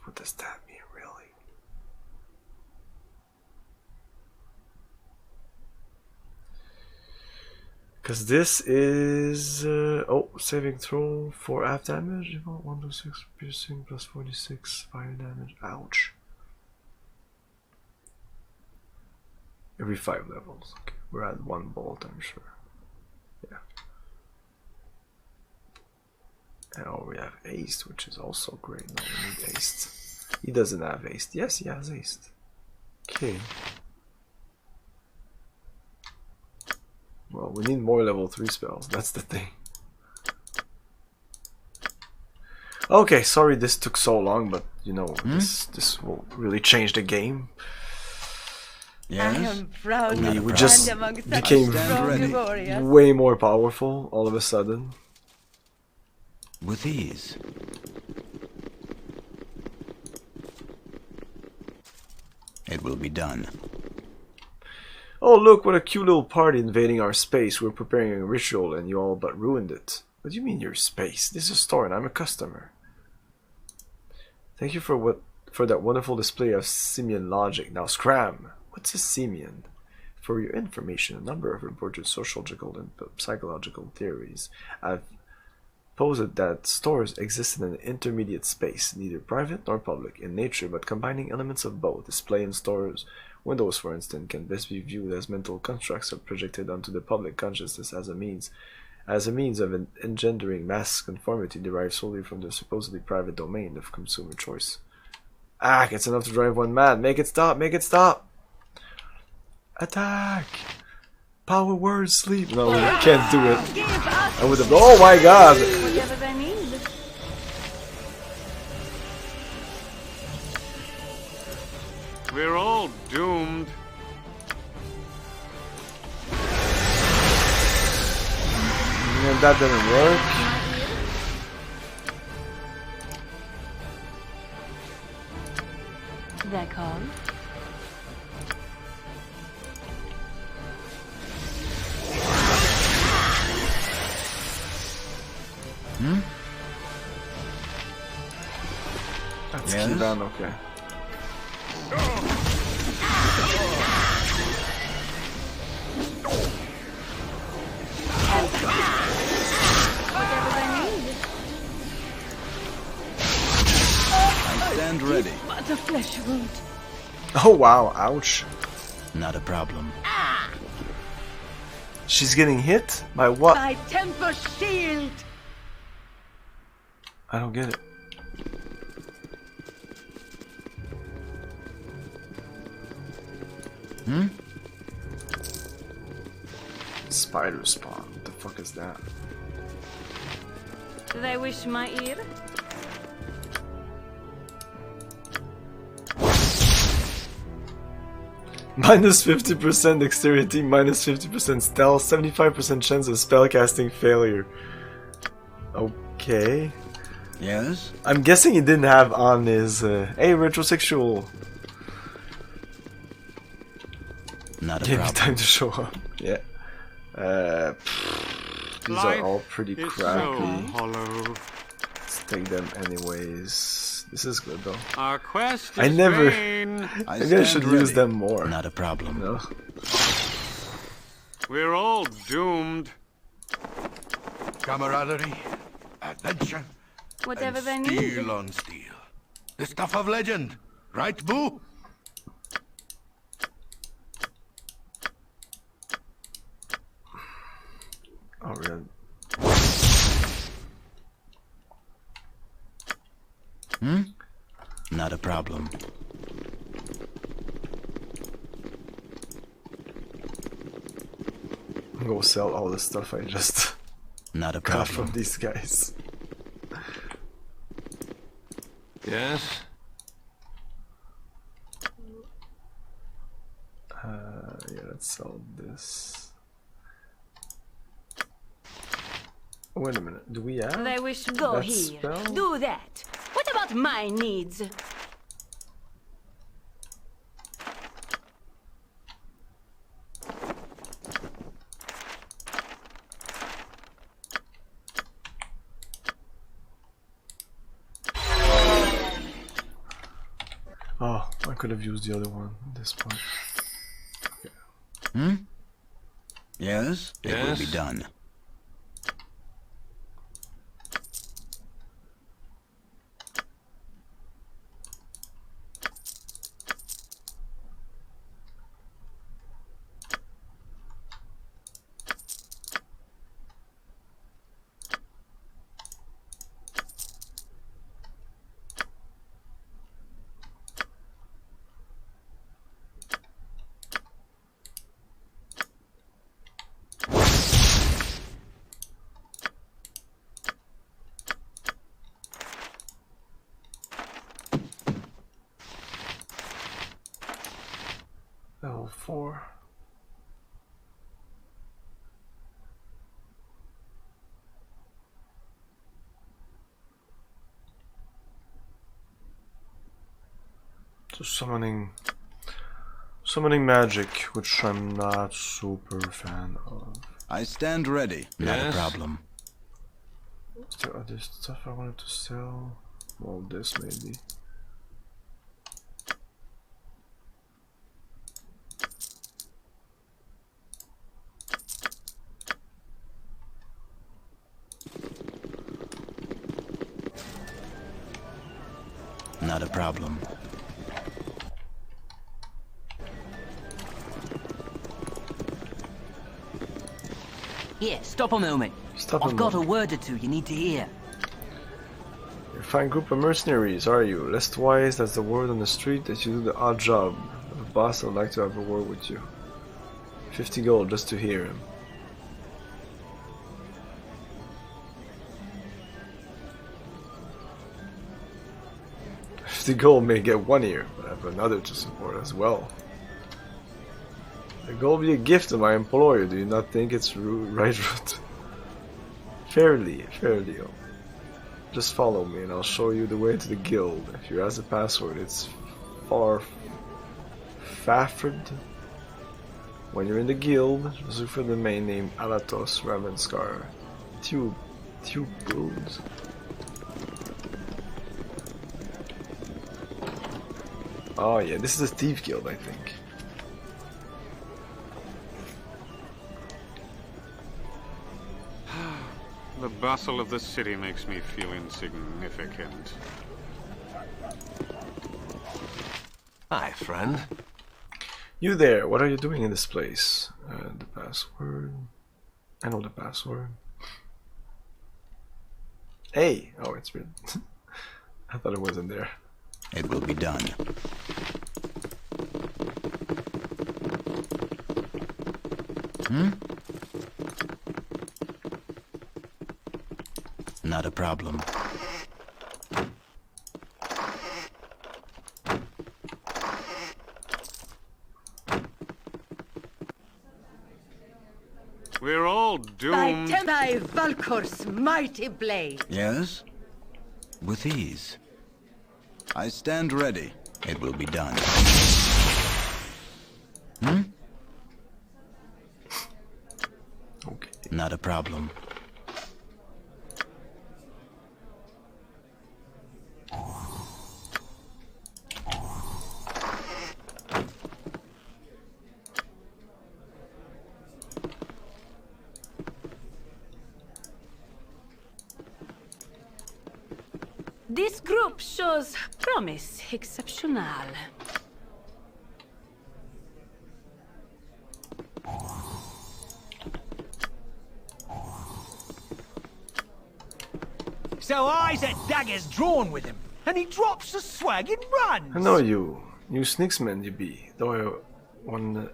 What does that mean, really? Because this is saving throw for half damage. 1d6 piercing +46 fire damage. Ouch. Every 5 levels. Okay, we're at 1 bolt, I'm sure. Yeah. And we have haste, which is also great. No, we need haste. He doesn't have haste. Yes, he has haste. Okay. Well, we need more level 3 spells. That's the thing. Okay, sorry this took so long, but you know, this will really change the game. Yes. I am proud we just became way more powerful all of a sudden. With ease. It will be done. Oh look, what a cute little party invading our space. We're preparing a ritual and you all but ruined it. What do you mean your space? This is a store and I'm a customer. Thank you for that wonderful display of simian logic. Now scram! What's a simian? For your information, a number of reported sociological and psychological theories have posed that stores exist in an intermediate space, neither private nor public in nature, but combining elements of both. Display in stores windows, for instance, can best be viewed as mental constructs projected onto the public consciousness as a means of engendering mass conformity derived solely from the supposedly private domain of consumer choice. Ah, it's enough to drive one mad. Make it stop! Make it stop! Attack! Power word sleep. No, we can't do it. I would have. Oh my god! Whatever they need. We're all doomed. And that didn't work. They're called. That's Yes? Kivan, okay. Whatever they need. I stand ready. But a flesh wound. Oh wow, ouch. Not a problem. She's getting hit? By what? My temper shield. I don't get it. Hmm? Spider spawn. What the fuck is that? Do they wish my ear? Minus 50% dexterity, minus 50% stealth, 75% chance of spellcasting failure. Okay. Yes? I'm guessing he didn't have on his, hey, retrosexual. Not a Gave me problem. time to show up. Yeah. These are all pretty crappy. Hollow. Let's take them anyways. This is good though. Our quest is I never. vain. Maybe I should use them more. Not a problem. No. We're all doomed. Camaraderie, adventure, Whatever and they need. steel on steel. The stuff of legend, right, Boo? Oh really? Hmm? Not a problem. I'm gonna sell all the stuff I just Not a got problem. from these guys. Yes? Yeah, let's sell this. Wait a minute, do we have? They wish go that here. spell? Do that. What about my needs? Oh, I could have used the other one at this point. Hmm? Yes? It will be Yes? done. Level 4. So summoning magic, which I'm not super fan of. I stand ready. Not Yes? a problem. Is there other stuff I wanted to sell? Well, this maybe. Not a problem. Here, stop a moment. Stop a I've got a moment. word or two you need to hear. You're a fine group of mercenaries, are you? Less twice, that's the word on the street that you do the odd job. Of a boss, I'd like to have a word with you. 50 gold just to hear him. The gold may get 1 ear, but I have another to support as well. The gold be a gift to my employer. Do you not think it's right route? Fairly. Just follow me and I'll show you the way to the guild. If you ask the password, it's Fafford. When you're in the guild, just look for the main name Alatos Ravenskar. Tube builds. Oh yeah, this is a thief guild, I think. The bustle of the city makes me feel insignificant. Hi, friend. You there, what are you doing in this place? The password. I know the password. Hey! Oh, it's written. I thought it wasn't there. It will be done. Not a problem. We're all doomed. By Valkor's mighty blade. Yes? With ease. I stand ready. It will be done. Okay. Not a problem. This group shows promise exceptional. So Isaac daggers drawn with him, and he drops the swag and runs. I know you. You snicksman you be. Though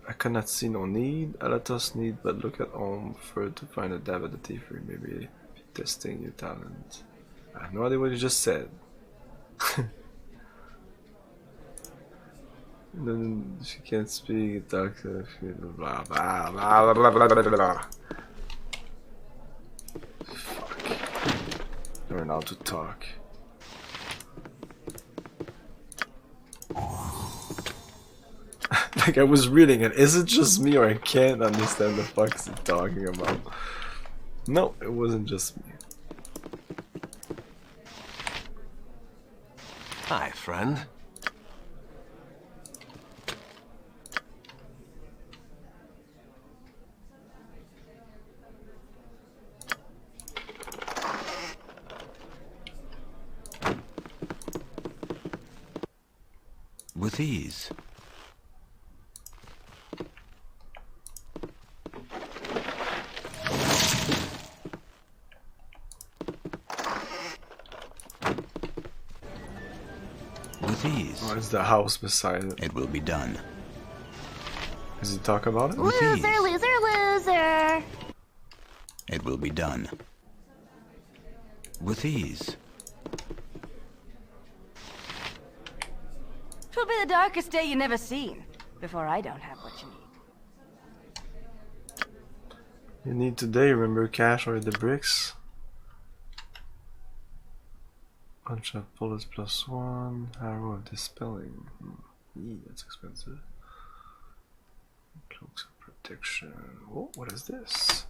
I cannot see no need. Alatos need but look at home for to find a dab at the thievery. Maybe testing your talent. I have no idea what you just said. Then she can't speak, talk, blah blah blah blah blah blah blah. Fuck. Learn how to talk. Like I was reading it. Is it just me or I can't understand the fuck he's talking about? No, it wasn't just me. Hi, friend. With ease. With ease. Oh, it's the house beside it. It will be done. Does he talk about it? With ease. Loser. It will be done. With ease. Twill be the darkest day you never seen, before I don't have what you need. You need today, remember cash or the bricks? Bunch of bullets +1, arrow of dispelling. That's expensive. Cloaks of protection. Oh, what is this?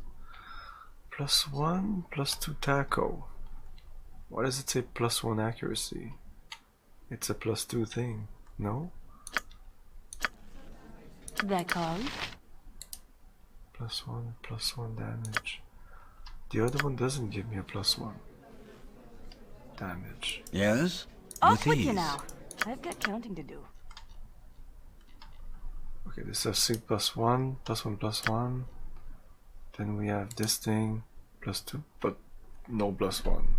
+1, +2 taco. Why does it say +1 accuracy? It's a +2 thing, no? That call? +1 damage. The other one doesn't give me a +1 damage. Yes? Off with you now. I've got counting to do. Okay, this is 6 +1, +1. Then we have this thing, +2, but no +1.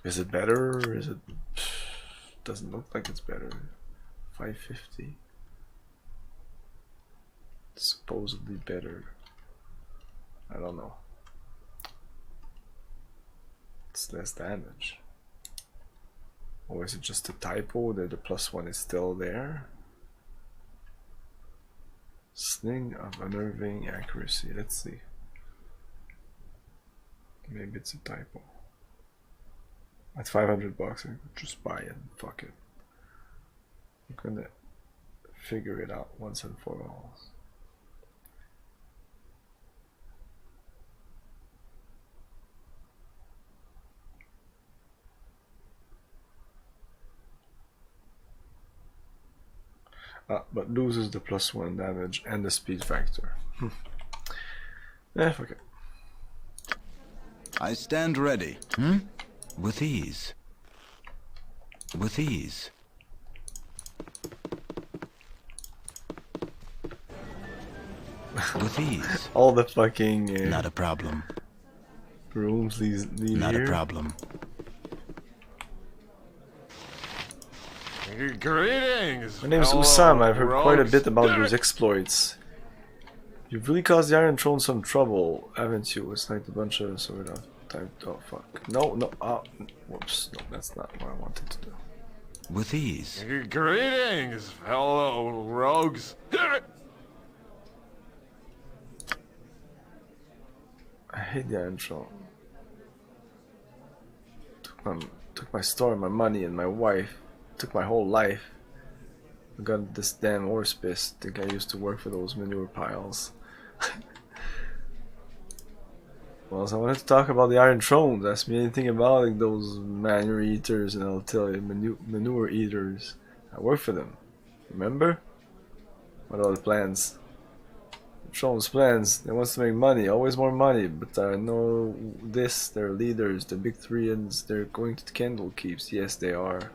Is it better? Is it doesn't look like it's better. 550. Supposedly better. I don't know. It's less damage. Or is it just a typo that the +1 is still there? Sling of unnerving accuracy. Let's see. Maybe it's a typo. At $500 I could just buy it and fuck it. I'm gonna figure it out once and for all. But loses the +1 damage and the speed factor. Fuck it. I stand ready. With ease. With ease. With ease. All the fucking not a problem. Rooms lead not here. A problem. Greetings. My name is Usama. I've heard quite a bit about your exploits. You've really caused the Iron Throne some trouble, haven't you? It's like a bunch of sort of type. Oh fuck! No, no. Whoops! No, that's not what I wanted to do. With ease. Greetings, fellow rogues. I hate the Iron Throne. Took my store, my money, and my wife. Took my whole life. I got this damn horse piss. I think I used to work for those manure piles. Well, so I wanted to talk about the Iron Thrones. Ask me anything about like those manure eaters, and I'll tell you. Manure eaters. I work for them. Remember? What are the plans? Thrones plans. They want to make money, always more money. But I know this. Their leaders, the big threeans. They're going to the Candle Keeps. Yes, they are.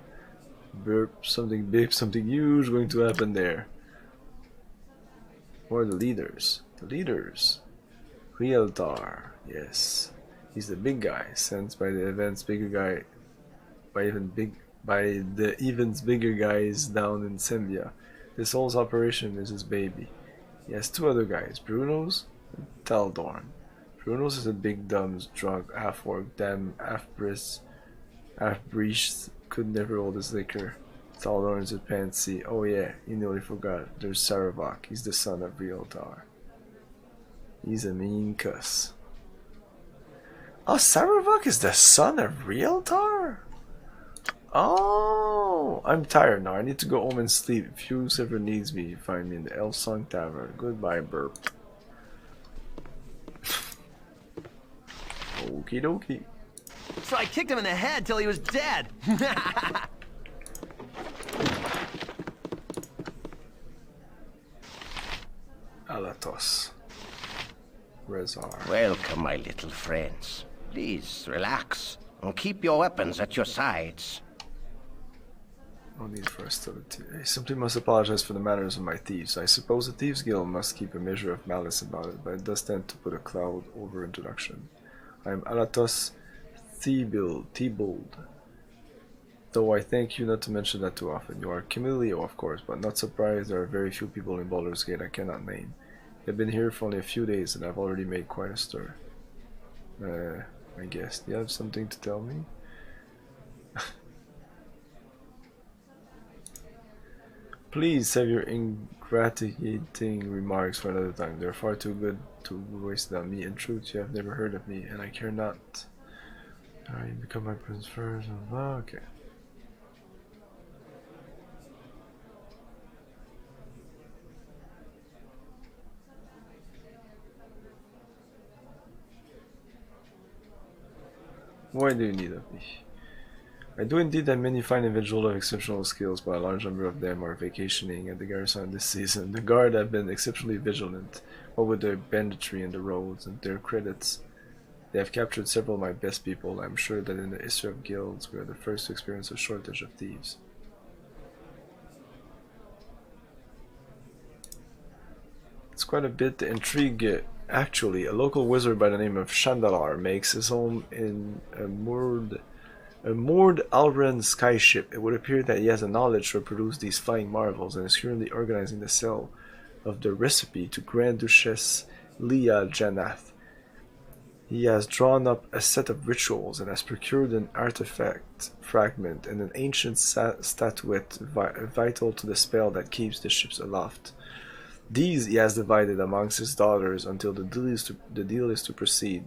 Burp, something big, something huge going to happen there. Who are the leaders? The leaders. Realtar, yes. He's the big guy, sent by the event's bigger guy, by the event's bigger guys down in Sembia. This whole operation is his baby. He has two other guys, Bruno's and Taldorn. Bruno's is a big dumb drunk, half-orc, damn half-breast, half-breeched, could never hold his liquor. Taldorn's a pansy. Oh yeah, you nearly forgot. There's Saravak. He's the son of Realtar. He's a mean cuss. Oh, Saravak is the son of Realtar? Oh, I'm tired now. I need to go home and sleep. If you ever needs me, find me in the Elf Song Tavern. Goodbye, burp. Okie dokie. So I kicked him in the head till he was dead. Alatos. Rezar. Welcome, my little friends. Please, relax, and keep your weapons at your sides. No need for hostility. I simply must apologize for the manners of my thieves. I suppose the Thieves Guild must keep a measure of malice about it, but it does tend to put a cloud over introduction. I am Alatos Thibault. Though I thank you not to mention that too often. You are Camillio, of course, but not surprised there are very few people in Baldur's Gate I cannot name. I've been here for only a few days and I've already made quite a stir. I guess. Do you have something to tell me? Please save your ingratiating remarks for another time. They're far too good to be wasted on me. In truth, you have never heard of me, and I care not. You become my prince first. Oh, okay. Why do you need of me? I do indeed have many fine individuals of exceptional skills, but a large number of them are vacationing at the garrison this season. The guard have been exceptionally vigilant, what with their banditry and the roads, and their credits. They have captured several of my best people. I am sure that in the history of guilds, we are the first to experience a shortage of thieves. It's quite a bit to intrigue. Actually, a local wizard by the name of Chandalar makes his home in a moored A moored Alran skyship. It would appear that he has a knowledge to produce these flying marvels and is currently organizing the sale of the recipe to Grand Duchess Leah Janath. He has drawn up a set of rituals and has procured an artifact fragment and an ancient statuette vital to the spell that keeps the ships aloft. These he has divided amongst his daughters until the deal is to proceed.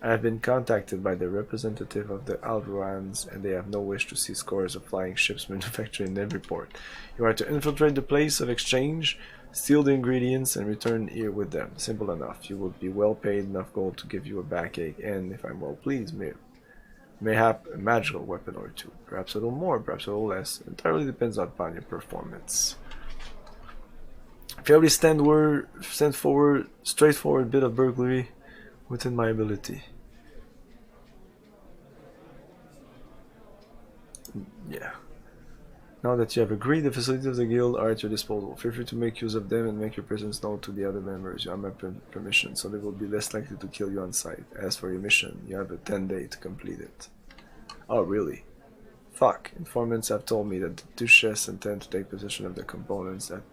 I have been contacted by the representative of the Alruans, and they have no wish to see scores of flying ships manufactured in every port. You are to infiltrate the place of exchange, steal the ingredients, and return here with them. Simple enough. You will be well paid enough gold to give you a backache, and, if I'm well pleased, mayhap a magical weapon or two. Perhaps a little more, perhaps a little less. It entirely depends upon your performance. Fairly straightforward bit of burglary within my ability. Yeah. Now that you have agreed, the facilities of the guild are at your disposal. Feel free to make use of them and make your presence known to the other members. You have my permission, so they will be less likely to kill you on sight. As for your mission, you have a 10-day to complete it. Oh, really? Fuck. Informants have told me that the Duchess intends to take possession of the components at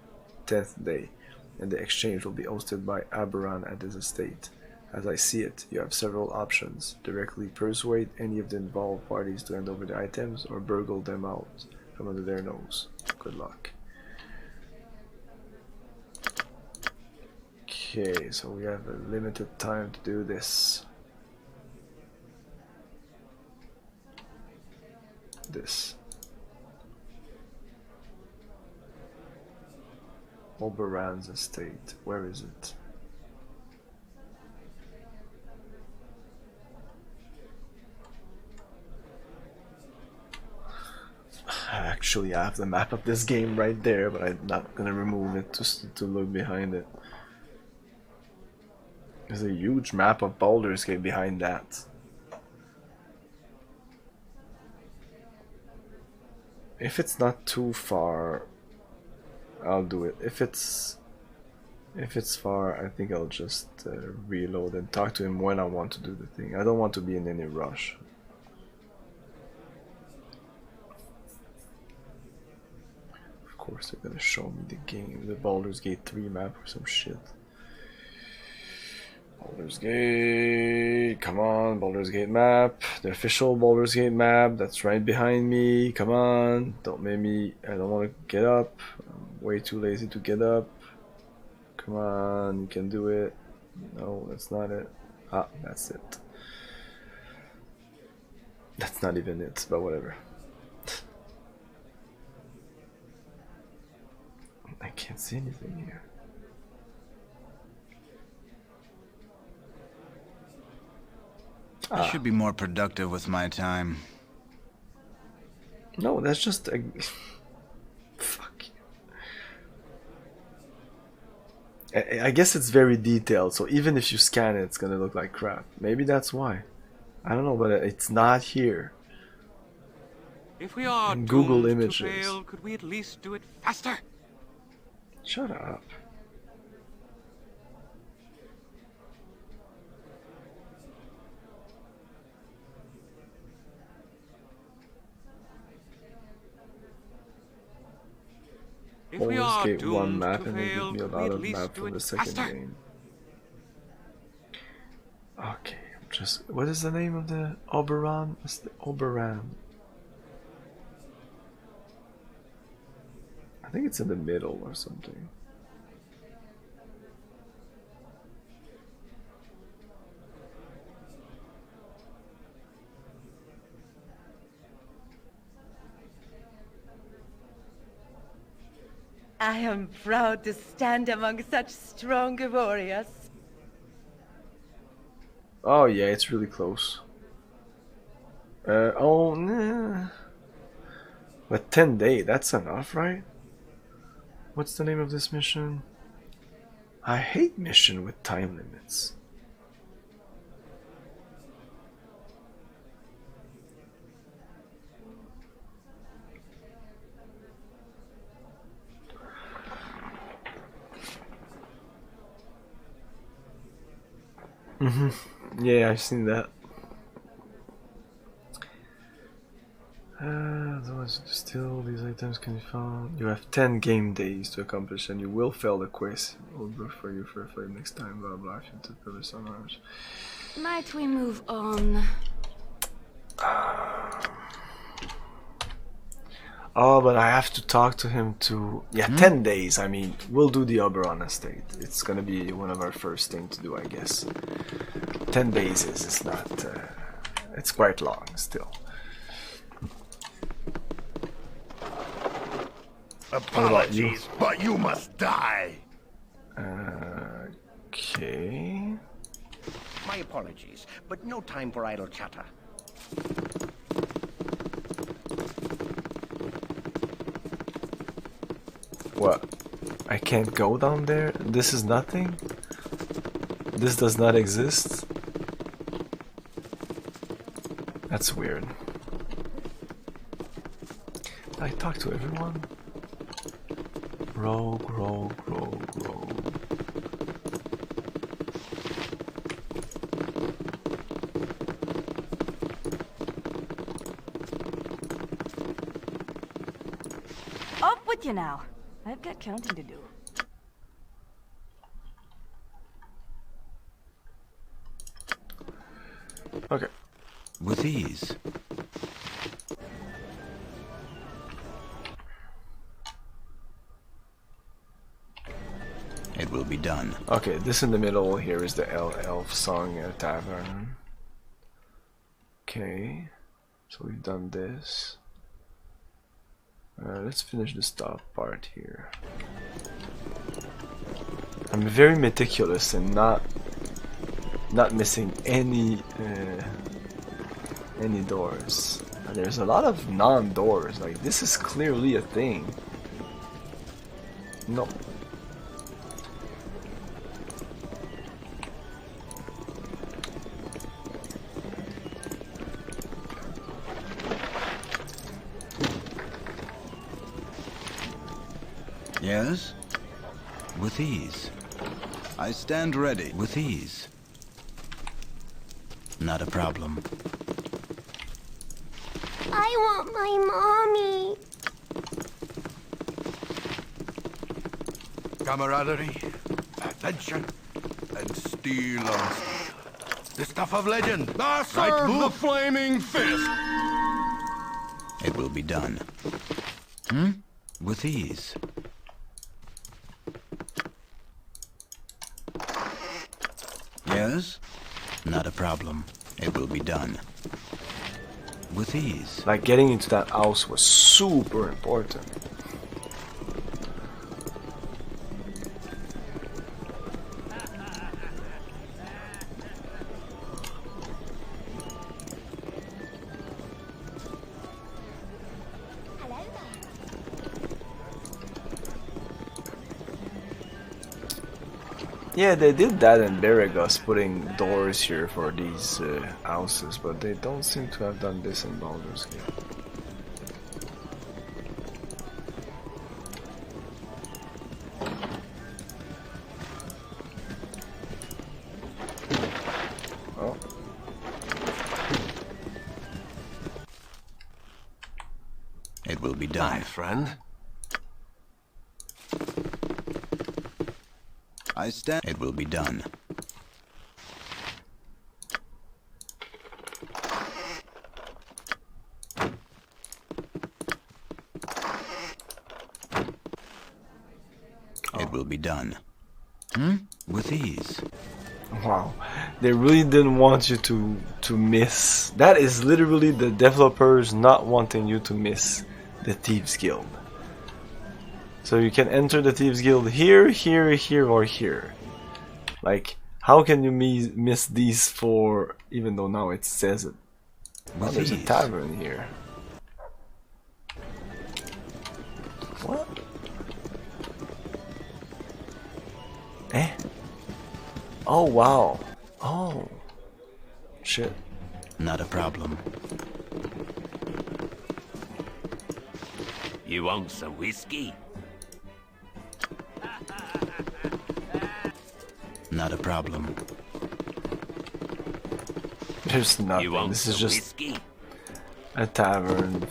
10th day, and the exchange will be hosted by Aberan at his estate. As I see it, you have several options. Directly persuade any of the involved parties to hand over the items, or burgle them out from under their nose. Good luck. Okay, so we have a limited time to do this. Oberon's estate. Where is it? I actually have the map of this game right there, but I'm not gonna remove it just to look behind it. There's a huge map of Baldur's Gate behind that. If it's not too far, I'll do it. If it's far, I think I'll just reload and talk to him when I want to do the thing. I don't want to be in any rush. Of course they're gonna show me the game, the Baldur's Gate 3 map or some shit. Baldur's Gate, come on, Baldur's Gate map, the official Baldur's Gate map, that's right behind me, come on, don't make me, I don't want to get up, I'm way too lazy to get up, come on, you can do it, no, that's not it, ah, that's it, that's not even it, but whatever. I can't see anything here. I should be more productive with my time. No, that's just a... Fuck you. I guess it's very detailed, so even if you scan it, it's gonna look like crap. Maybe that's why. I don't know, but it's not here. If we are Google doomed Images. to fail, could we at least do it faster? Shut up. If we are Gate 1 doomed map to and then fail, give me a could we lot at of least map do from it the second faster? game. Okay, I'm just... What is the name of the Oberon? It's the Oberon. I think it's in the middle or something. I am proud to stand among such strong warriors. Oh yeah, it's really close. Oh nah. But 10 day, that's enough, right? What's the name of this mission? I hate mission with time limits. Yeah, I've seen that. So still, these items can be found. You have 10 game days to accomplish, and you will fail the quest. We'll refer you for a flame next time. Blah blah. If you took purpose on ours. Might we move on? Oh, but I have to talk to him too. Yeah, 10 days. I mean, we'll do the Oberon estate. It's gonna be one of our first things to do, I guess. 10 days is not. It's quite long still. Apologies, but you must die. Okay. My apologies, but no time for idle chatter. What? I can't go down there? This is nothing? This does not exist? That's weird. I talk to everyone? Rogue. Up with you now. I've got counting to do. Okay. With ease. It will be done. Okay, this in the middle here is the Elf Song Tavern. Okay, so we've done this. Let's finish the stop part here. I'm very meticulous and not missing any doors. And there's a lot of non-doors. Like, this is clearly a thing. No. Yes? With ease. I stand ready. With ease. Not a problem. I want my mommy. Camaraderie, adventure, and steel on steel. The stuff of legend. I serve the flaming fist. It will be done. With ease. Yes? Not a problem. It will be done. With ease. Like, getting into that house was super important. Yeah, they did that in Beragos, putting doors here for these houses, but they don't seem to have done this in Baldur's Gate. Oh. It will be done. My friend. I stand. It will be done. It will be done. With ease. Wow, they really didn't want you to miss. That is literally the developers not wanting you to miss the Thieves Guild. So you can enter the Thieves Guild here, here, here, or here. Like, how can you miss these four, even though now it says it? Oh, there's a tavern here. What? Eh? Oh, wow. Oh. Shit. Not a problem. You want some whiskey? Not a problem. There's nothing. This is just whiskey? a tavern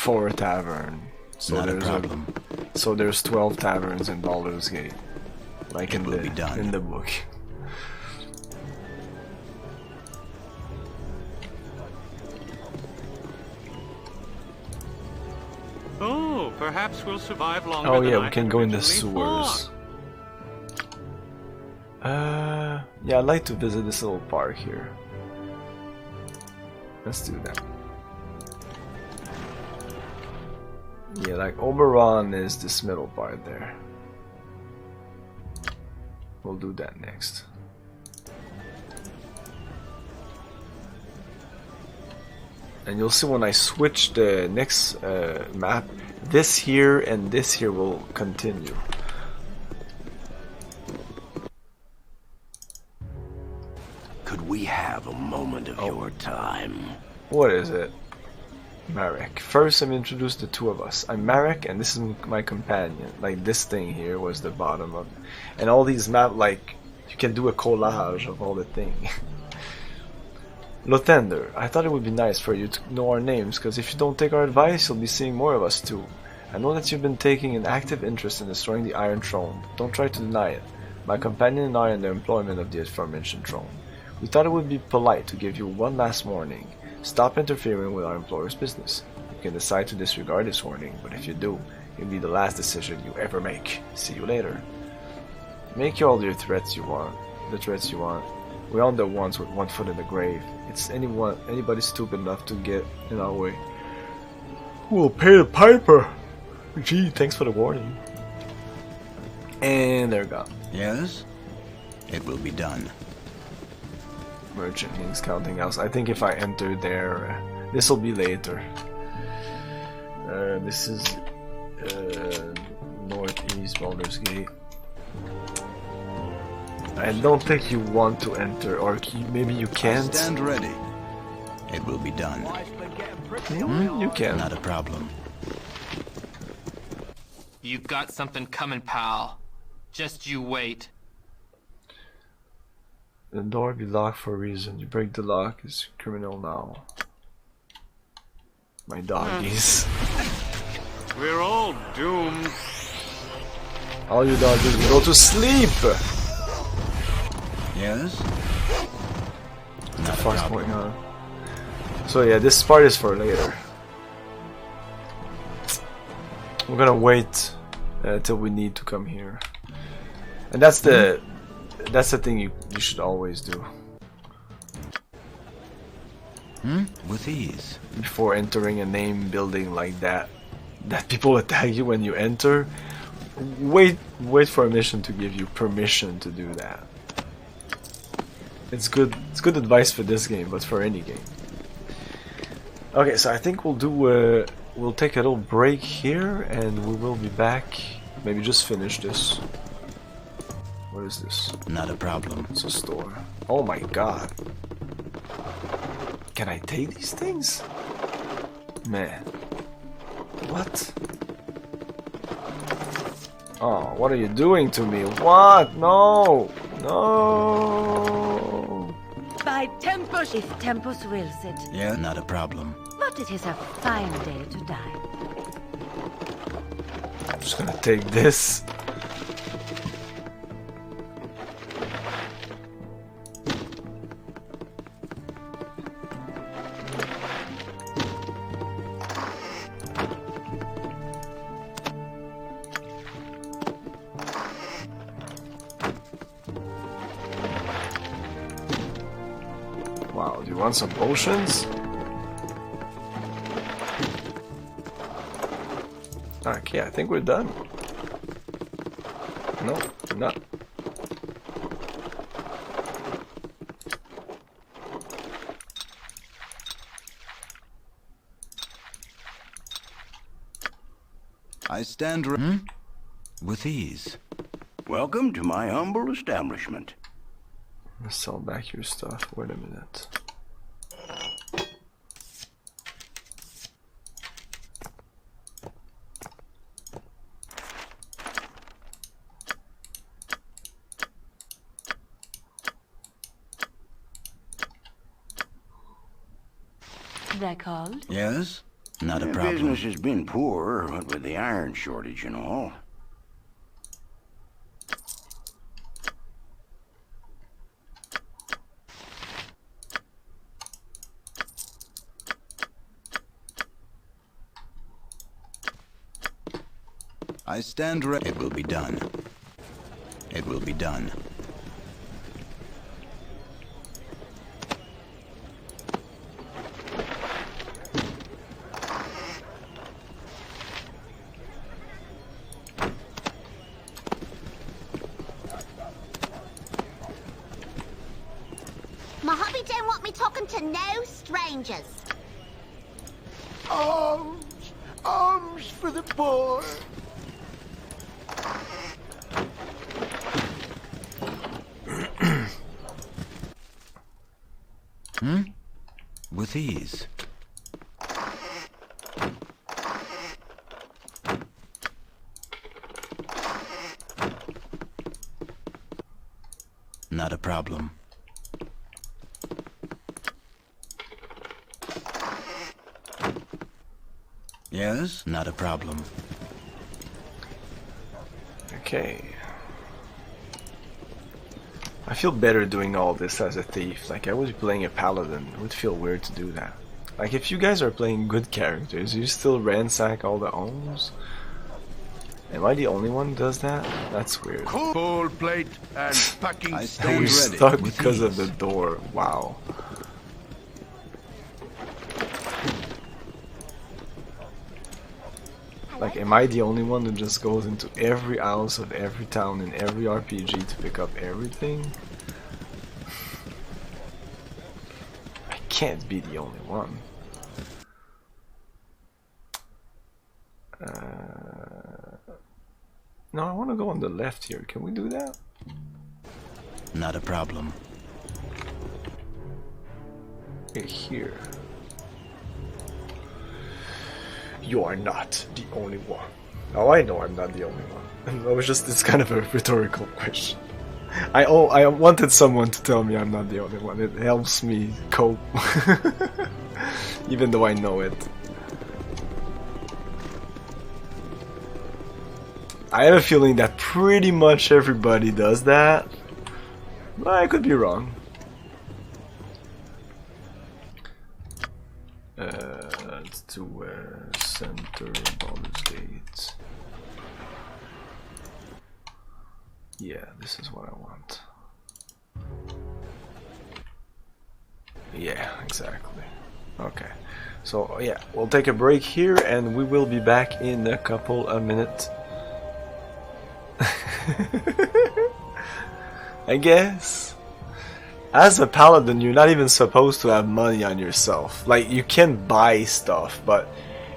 4 tavern. So Not a there's problem. so there's 12 taverns in Baldur's Gate, like It will be done. in the book. Oh, perhaps we'll survive longer Oh than yeah, I we can had go in the originally sewers. Yeah, I'd like to visit this little park here. Let's do that. Yeah, like Oberon is this middle part there. We'll do that next. And you'll see when I switch the next map, this here and this here will continue. Could we have a moment of your time? What is it? Marek. First, I'm introduced the two of us. I'm Marek, and this is my companion. Like, this thing here was the bottom of it. And all these maps, like, you can do a collage of all the things. Lothander, I thought it would be nice for you to know our names, because if you don't take our advice, you'll be seeing more of us too. I know that you've been taking an active interest in destroying the Iron Throne. Don't try to deny it. My companion and I are in the employment of the aforementioned throne. We thought it would be polite to give you one last warning. Stop interfering with our employer's business. You can decide to disregard this warning, but if you do, it'll be the last decision you ever make. See you later. Make all your threats you want. The threats you want. We're on the ones with one foot in the grave. It's anybody stupid enough to get in our way. Who will pay the piper? Gee, thanks for the warning. And they're gone. Yes? It will be done. Merchant means counting house. I think if I enter there, this will be later. This is northeast Baldur's Gate. I don't think you want to enter, or maybe you can't. Stand ready. It will be done. You can. Not a problem. You got something coming, pal. Just you wait. The door be locked for a reason. You break the lock, it's criminal now. My doggies. We're all doomed. All you doggies go to sleep! Yes? What the fuck's going on? So yeah, this part is for later. We're gonna wait till we need to come here. And that's the thing you should always do. With ease. Before entering a name building like that people attack you when you enter, wait for a mission to give you permission to do that. It's good advice for this game, but for any game. Okay, so I think we'll do we'll take a little break here and we will be back. Maybe just finish this. What is this? Not a problem. It's a store. Oh my god. Can I take these things? Man. What? Oh, what are you doing to me? What? No! No! By Tempus, if Tempus wills it. Yeah, not a problem. But it is a fine day to die. I'm just gonna take this. Wow, do you want some potions? Okay, I think we're done. No, not. I stand with ease. Welcome to my humble establishment. Let's sell back your stuff. Wait a minute. Record? Yes? Not a problem. Business has been poor, what with the iron shortage and all. I stand ready. It will be done. It will be done. My hubby don't want me talking to no strangers. Arms! Arms for the poor! With ease. Not a problem. Yes, not a problem. Okay. I feel better doing all this as a thief. Like, I was playing a paladin. It would feel weird to do that. Like, if you guys are playing good characters, you still ransack all the homes? Am I the only one who does that? That's weird. Full plate and packing. You're stuck because of the door. Wow. Like, am I the only one who just goes into every house of every town in every RPG to pick up everything? I can't be the only one. No, I want to go on the left here. Can we do that? Not a problem. Okay, here. You are not the only one. Oh, I know I'm not the only one. It was just, it's kind of a rhetorical question. I wanted someone to tell me I'm not the only one. It helps me cope. Even though I know it. I have a feeling that pretty much everybody does that. But I could be wrong. Let's do center Baldur's Gate. Yeah, this is what I want. Yeah, exactly. Okay. So yeah, we'll take a break here and we will be back in a couple of minutes. I guess. As a paladin, you're not even supposed to have money on yourself. Like, you can buy stuff, but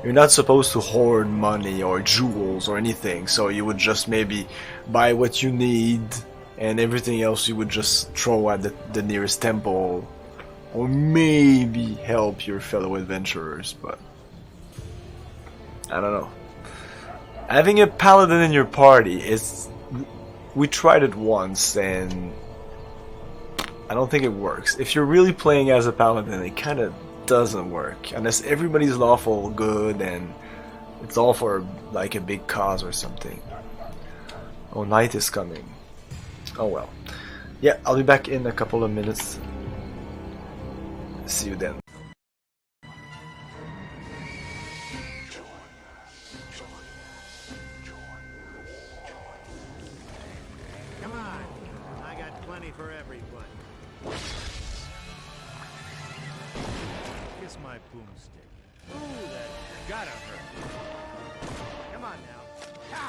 you're not supposed to hoard money or jewels or anything. So you would just maybe buy what you need, and everything else you would just throw at the nearest temple. Or maybe help your fellow adventurers, but I don't know. Having a paladin in your party is... We tried it once, and I don't think it works. If you're really playing as a paladin, it kind of doesn't work. Unless everybody's lawful good and it's all for like a big cause or something. Oh, night is coming. Oh well. Yeah, I'll be back in a couple of minutes. See you then. Come on, I got plenty for everyone. Kiss my boomstick. Ooh, that gotta hurt. Come on now. Ha!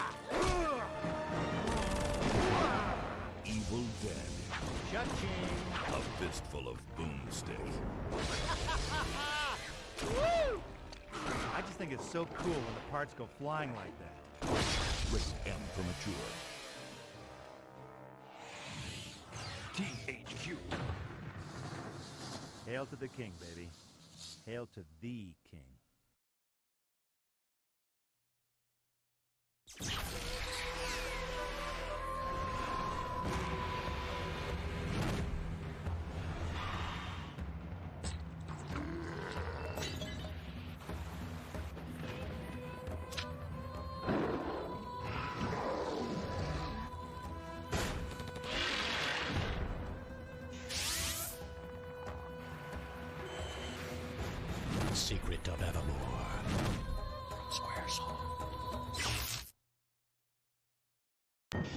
Evil Dead. Cha-ching. A fistful of boomstick. Woo! I just think it's so cool when the parts go flying like that. Rated M for mature. THQ. Hail to the king, baby. Hail to the king. secret of Evermore. Squaresoft.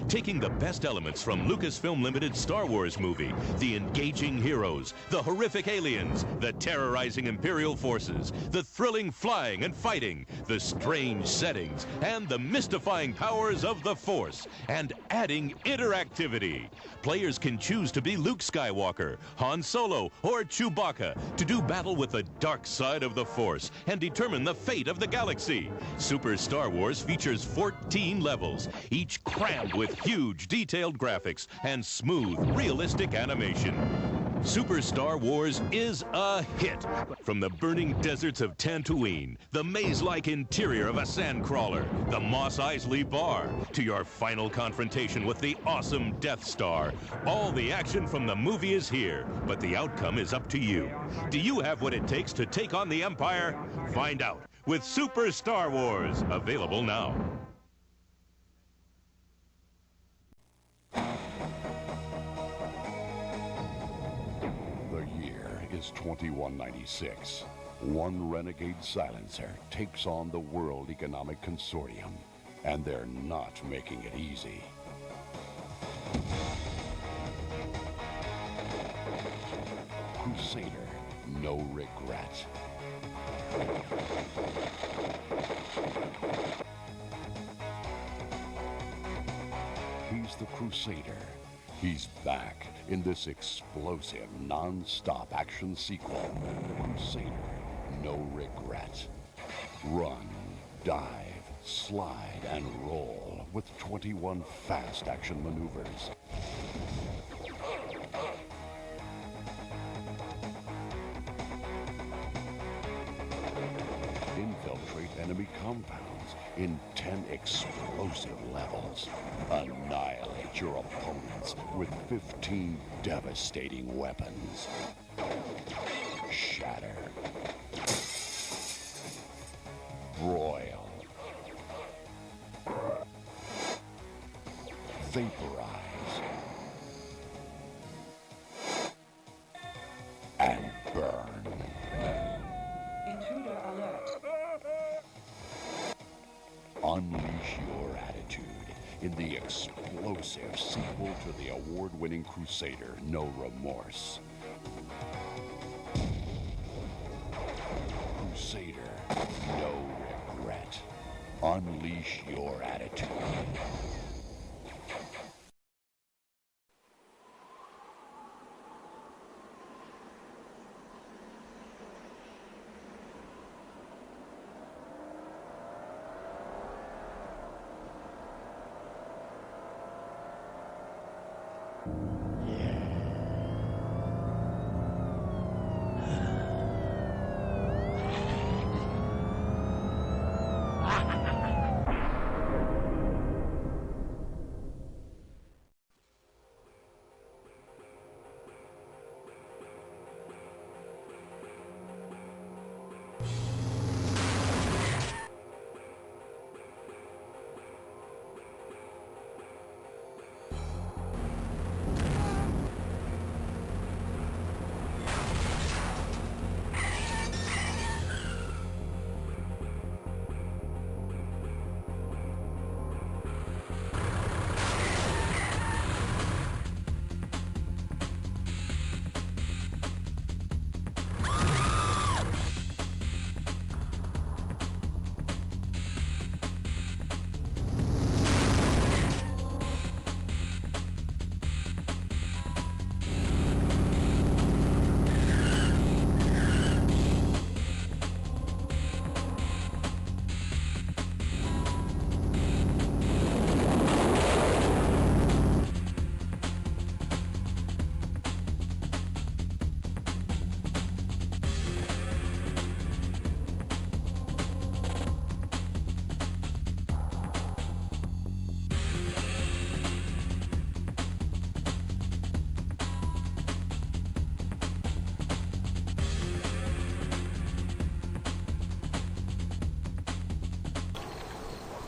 Taking the best elements from Lucasfilm Limited Star Wars movie, the engaging heroes, the horrific aliens, the terrorizing Imperial forces, the thrilling flying and fighting, the strange settings, and the mystifying powers of the Force, and adding interactivity. Players can choose to be Luke Skywalker, Han Solo, or Chewbacca to do battle with the dark side of the Force and determine the fate of the galaxy. Super Star Wars features 14 levels, each crammed with huge detailed graphics and smooth, realistic animation. Super Star Wars is a hit. From the burning deserts of Tatooine, the maze-like interior of a sandcrawler, the Mos Eisley Bar, to your final confrontation with the awesome Death Star. All the action from the movie is here, but the outcome is up to you. Do you have what it takes to take on the Empire? Find out with Super Star Wars, available now. The year is 2196. One renegade silencer takes on the World Economic Consortium, and they're not making it easy. Crusader, no regret. He's the Crusader. He's back in this explosive, non-stop action sequel. Crusader, no regret. Run, dive, slide, and roll with 21 fast action maneuvers. Infiltrate enemy compounds in 10 explosive levels. Annihilate your opponents with 15 devastating weapons. Shatter. Broil. Vaporize. And burn. Intruder alert. Unleash your attitude in the explosive sequel to the award-winning Crusader, No Remorse. Crusader, no regret. Unleash your attitude.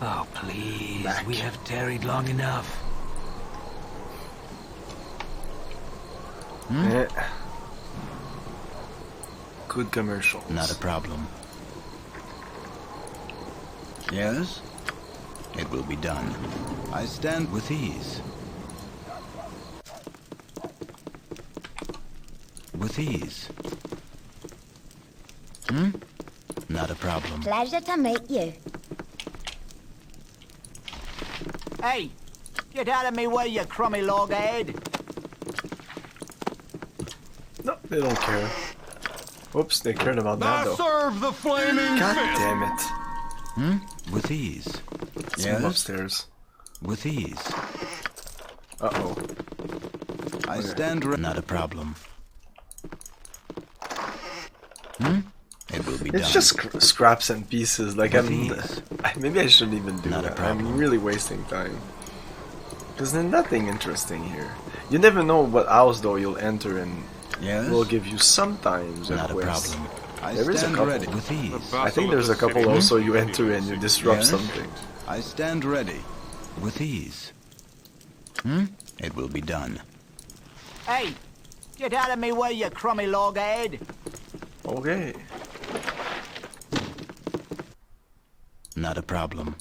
Oh, please. We have tarried long enough. Good commercials. Not a problem. Yes? It will be done. I stand with ease. With ease. Not a problem. Pleasure to meet you. Hey, get out of me way, you crummy loghead. No, they don't care. Whoops, they cared about that though. Serve the flaming God fist. damn it. With ease. Let's Yes? move upstairs. With ease. Uh-oh. I stand not a problem. It will be done. It's just scraps and pieces. Like With maybe I shouldn't even do Not a that. problem. I'm really wasting time. Because there's nothing interesting here. You never know what house though you'll enter and Yes? will give you sometimes a Not a quest. problem. I There is a stand couple. ready. With ease. I think there's a couple also you enter and you disrupt something. I stand ready. With ease. It will be done. Hey, get out of me way, you crummy loghead. Okay. Not a problem.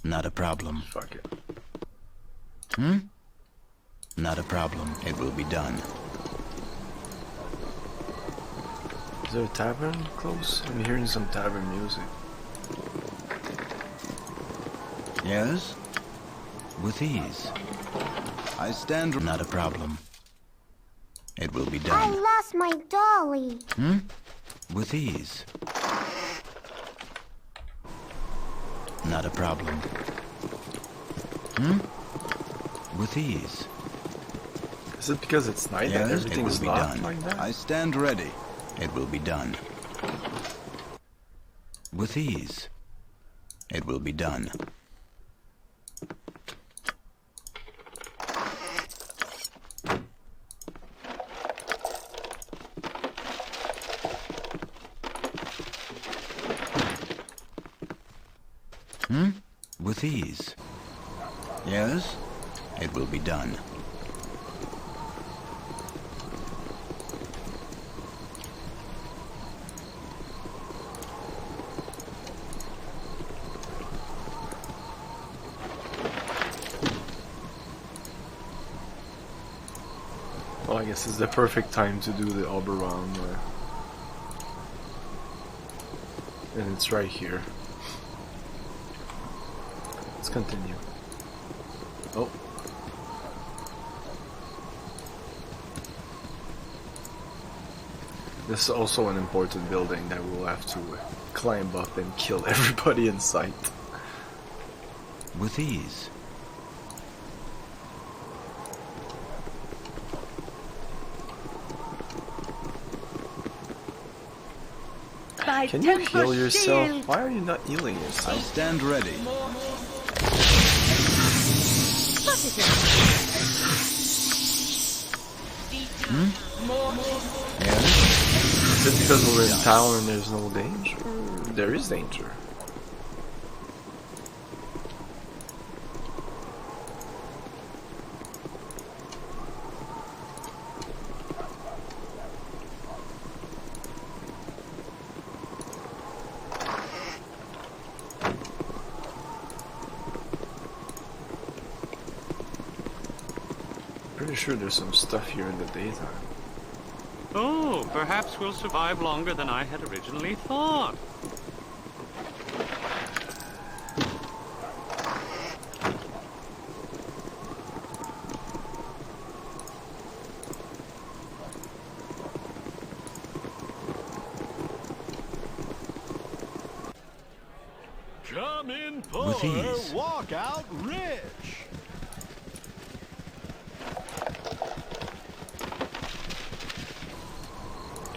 Not a problem. Fuck it. Not a problem. It will be done. Is there a tavern close? I'm hearing some tavern music. Yes? With ease. I stand not a problem. It will be I done. lost my dolly. With ease. Not a problem. With ease. Is it because it's night and Yes, it everything will is be locked done. like that? I stand ready. It will be done. With ease. It will be done. With ease. Yes? It will be done. Well, I guess it's the perfect time to do the Oberon. And it's right here. Let's continue. Oh. This is also an important building that we'll have to climb up and kill everybody in sight. With ease. Can you heal yourself? Why are you not healing yourself? I stand ready. What is it? Yes? Is it because we're in town and there's no danger? There is danger. Pretty sure there's some stuff here in the daytime. Oh, perhaps we'll survive longer than I had originally thought. Come in poor, With ease. walk out rich.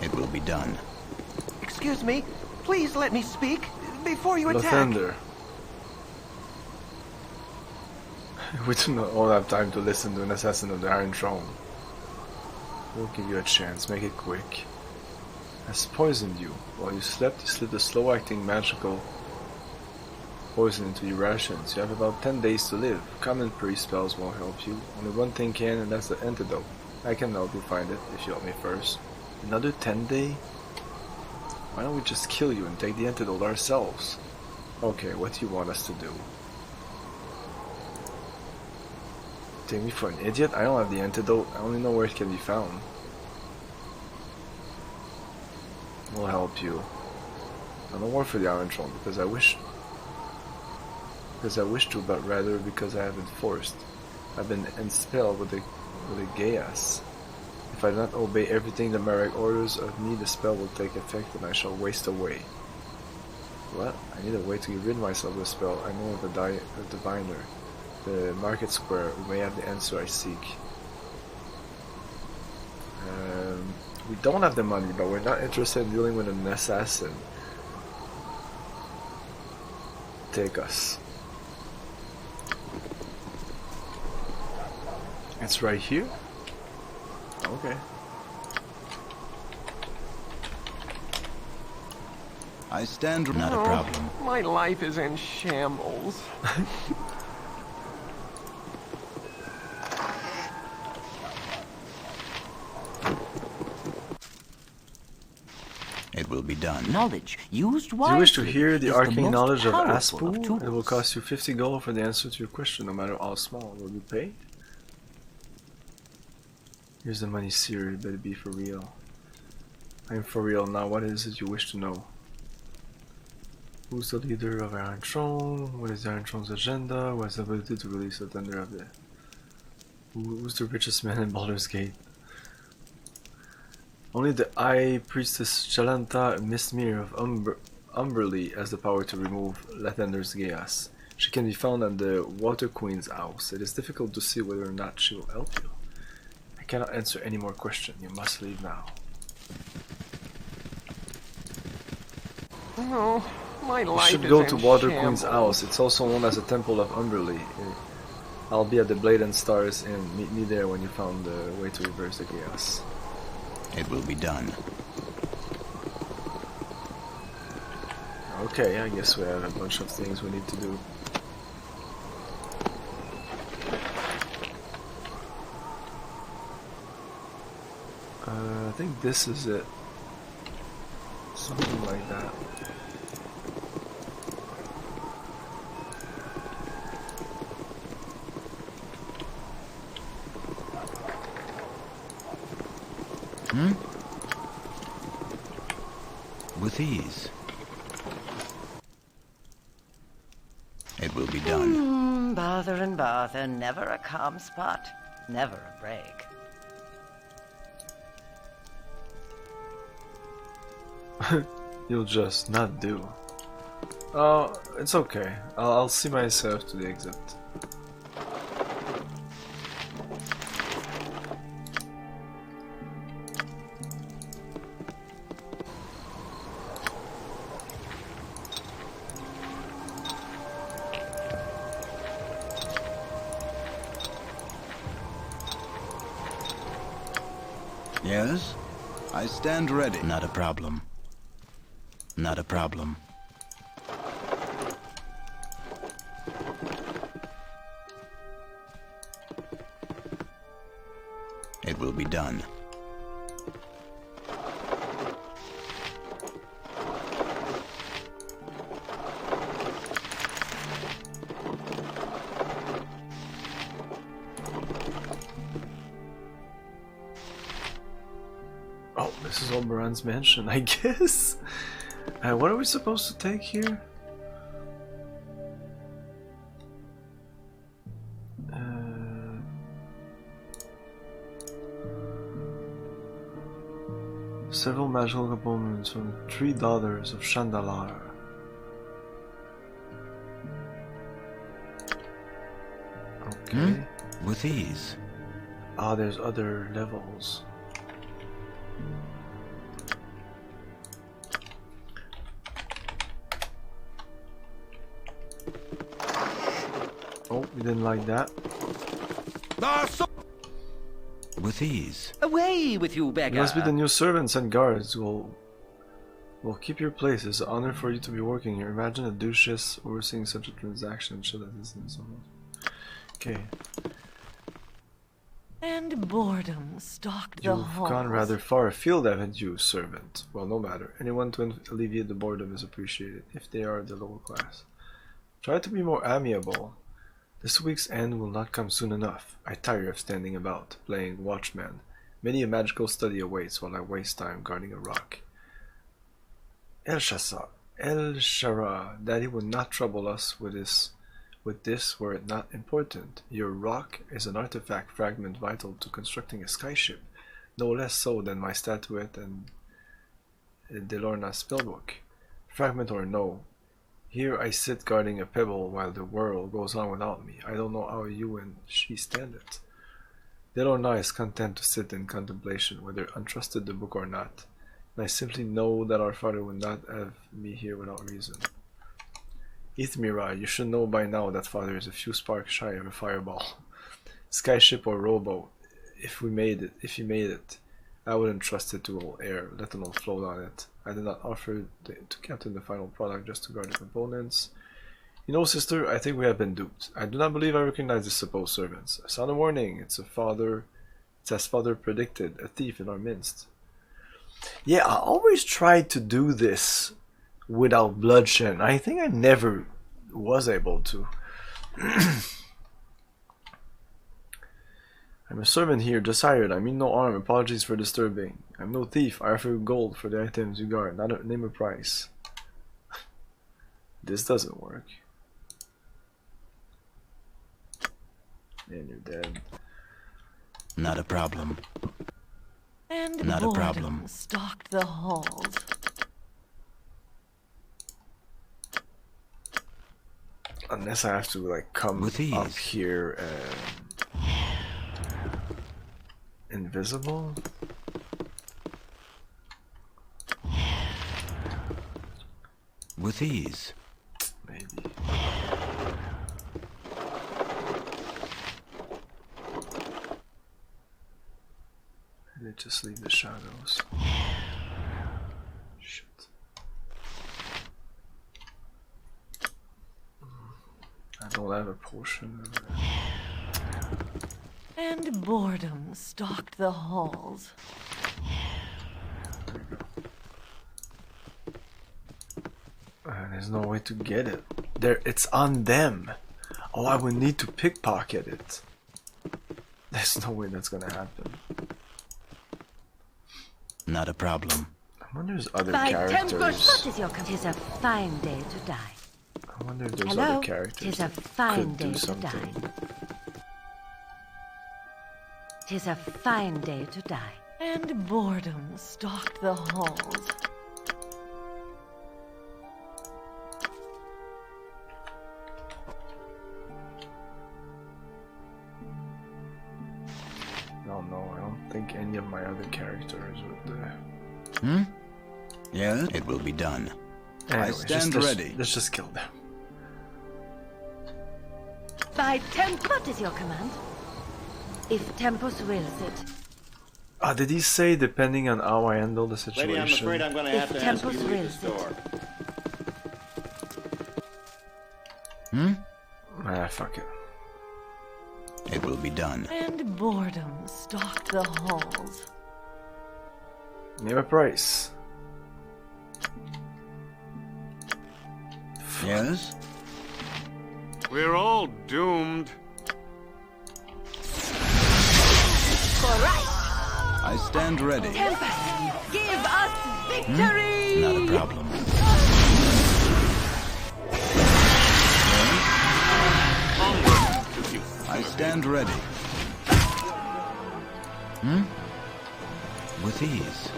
It will be done. Excuse me. Please let me speak before you attack. Lathander. We do not all have time to listen to an assassin of the Iron Throne. We'll give you a chance. Make it quick. has poisoned you. While you slept, you slipped a slow-acting magical poison into your rations. You have about 10 days to live. Common pre-spells won't help you. Only one thing can, and that's the antidote. I can help you find it if you help me first. Another 10 day? Why don't we just kill you and take the antidote ourselves? Okay, what do you want us to do? Take me for an idiot? I don't have the antidote. I only know where it can be found. We'll help you. I don't work for the Iron Throne because I wish to, but rather because I have been forced. I've been enslaved with the Gaias. If I do not obey everything the Marek orders of me, the spell will take effect and I shall waste away. What? I need a way to get rid of myself of the spell. I know of a diviner. The market square. We may have the answer I seek. We don't have the money, but we're not interested in dealing with an assassin. Take us. It's right here? Okay. I stand. Not a problem. My life is in shambles. It will be done. Knowledge used wisely. Do you wish to hear the arcane knowledge of powerful Aspu? of tools. It will cost you 50 gold for the answer to your question, no matter how small. Will you pay? Here's the money, Siri. Better be for real. I'm for real now. What is it you wish to know? Who's the leader of Iron Throne? What is the Iron Throne's agenda? What's the ability to release the thunder of the... Who's the richest man in Baldur's Gate? Only the High Priestess Chalanta Mistmir of Umberly has the power to remove Lathander's Gaias. She can be found at the Water Queen's house. It is difficult to see whether or not she will help you. I cannot answer any more questions. You must leave now. No, my You life should is go in to Water shambles. Queen's house. It's also known as the Temple of Umberly. I'll be at the Blade and Stars Inn. Meet me there when you found the way to reverse the chaos. It will be done. Okay, I guess we have a bunch of things we need to do. I think this is it. Something like that. With ease. It will be done. Bother and bother, never a calm spot, never a break. You'll just not do. Oh, it's okay. I'll see myself to the exit. Yes? I stand ready. Not a problem. Not a problem. It will be done. Oh, this is Oberon's mansion, I guess. What are we supposed to take here? Several magical components from the 3 daughters of Chandalar. Okay. With ease. Ah, there's other levels. Oh, we didn't like that. With ease. Away with you, beggar! It must be the new servants and guards who will Well, keep your place. It's an honor for you to be working here. Imagine a duchess overseeing such a transaction. Should that isn't so much. Okay. And boredom stalked the halls. You've gone rather far afield, haven't you, servant? Well, no matter. Anyone to alleviate the boredom is appreciated, if they are the lower class. Try to be more amiable. This week's end will not come soon enough. I tire of standing about, playing watchman. Many a magical study awaits while I waste time guarding a rock. El Shara, Daddy would not trouble us with this were it not important. Your rock is an artifact fragment vital to constructing a skyship, no less so than my statuette and Delorna spellbook. Fragment or no, here I sit guarding a pebble while the world goes on without me. I don't know how you and she stand it. Delorna is content to sit in contemplation, whether untrusted the book or not. And I simply know that our father would not have me here without reason. Ithmira, you should know by now that father is a few sparks shy of a fireball. Skyship or rowboat, if he made it, I wouldn't trust it to hold air, let alone float on it. I did not offer to captain the final product just to guard the components. You know, sister, I think we have been duped. I do not believe I recognize the supposed servants. I sound a warning. It's as father predicted, a thief in our midst. Yeah, I always tried to do this without bloodshed. I think I never was able to. I'm a servant here, just hired. I mean no harm. Apologies for disturbing. I'm no thief. I offer gold for the items you guard, not a name a price. This doesn't work. And you're dead. Not a problem. And not a problem. Stalked the halls. Unless I have to like come with ease up here and invisible. With ease. Maybe. Maybe just leave the shadows. Shit. I don't have a potion of it. And boredom stalked the halls. There you go. There's no way to get it. There, it's on them. Oh, I would need to pickpocket it. There's no way that's gonna happen. Not a problem. I wonder if there's other By characters. What is your 'tis a fine day to die. I wonder if there's Hello? other characters 'Tis a that fine could do day to something. die. 'Tis a fine day to die. And boredom stalked the halls. No, I don't think any of my other characters would. Yeah, it will be done. Anyway, I stand ready. Let's just kill them. By what is your command? If Tempus wills it. Did he say depending on how I handle the situation? Lady, I'm afraid I'm going to have to ask you to leave this door. Fuck it. It will be done. And boredom stalked the halls. Name a price. Yes? We're all doomed. I stand ready. Tempest, give us victory! Not a problem. I stand ready. With ease.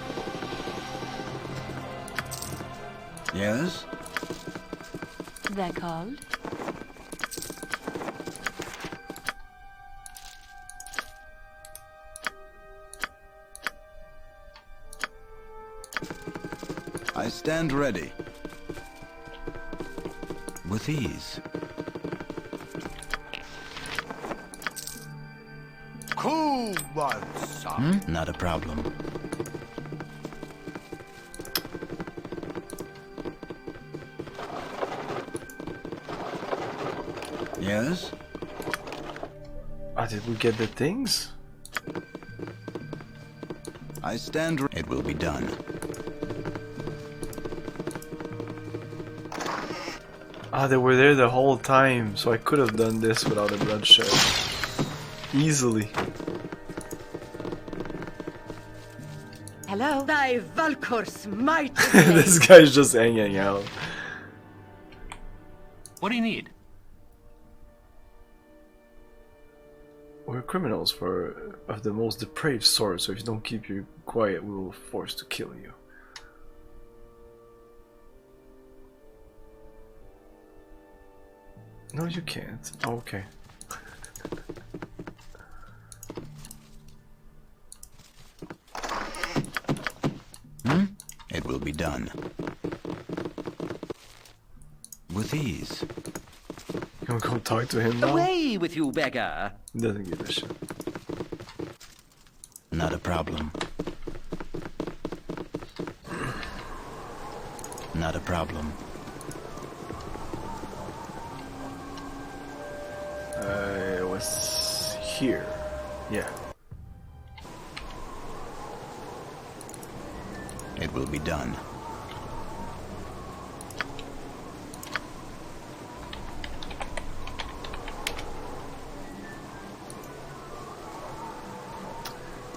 Yes? They're called? I stand ready. With ease. Cool one, son. Not a problem. Yes? Ah, did we get the things? I stand. It will be done. Ah, they were there the whole time, so I could have done this without a bloodshed. Easily. Hello? Thy Valkor's might. This guy's just hanging out. What do you need? We're criminals of the most depraved sort, so if you don't keep you quiet, we will force to kill you. No, you can't. Oh, okay. It will be done. With ease. You wanna go talk to him now? Away with you, beggar! He doesn't give a shit. Not a problem. Not a problem. It was here. Yeah. It will be done.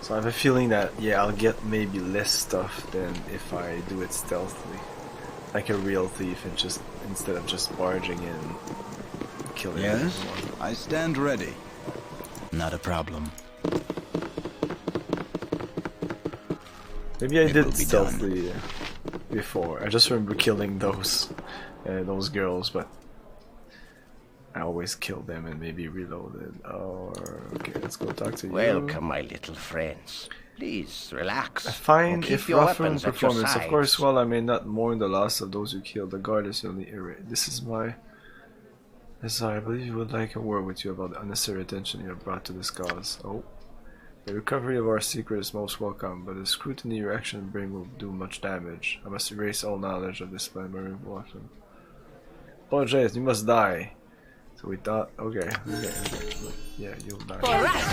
So I have a feeling that, yeah, I'll get maybe less stuff than if I do it stealthily. Like a real thief, and just instead of just barging in, killing Yes? everyone. I stand ready. Not a problem. Maybe I did stealthily before. I just remember killing those girls, but I always kill them and maybe reloaded. Or okay, let's go talk to you. Welcome, my little friends. Please relax. A fine, keep if your roughened weapons at your performance. Of sides. course, while I may not mourn the loss of those who killed, the guard is only irate. This is my. Yes, I believe you would like a word with you about the unnecessary attention you have brought to this cause. Oh. The recovery of our secret is most welcome, but the scrutiny your actions bring will do much damage. I must erase all knowledge of this plan by revolution. Oh, Jace, you must die. So we thought, okay. Yeah, you'll die. Alright,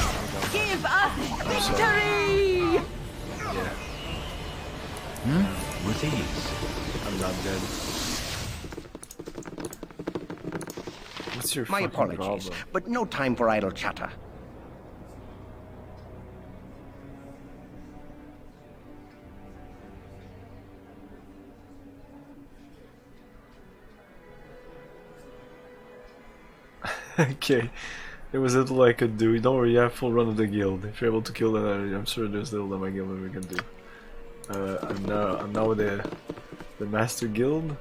give us victory! Yeah. With ease. I'm not dead. What's your My fucking apologies, problem? but no time for idle chatter. Okay, there was little I could do. Don't worry, you have full run of the guild. If you're able to kill that, I'm sure there's little in my guild that we can do. I'm now the master guild.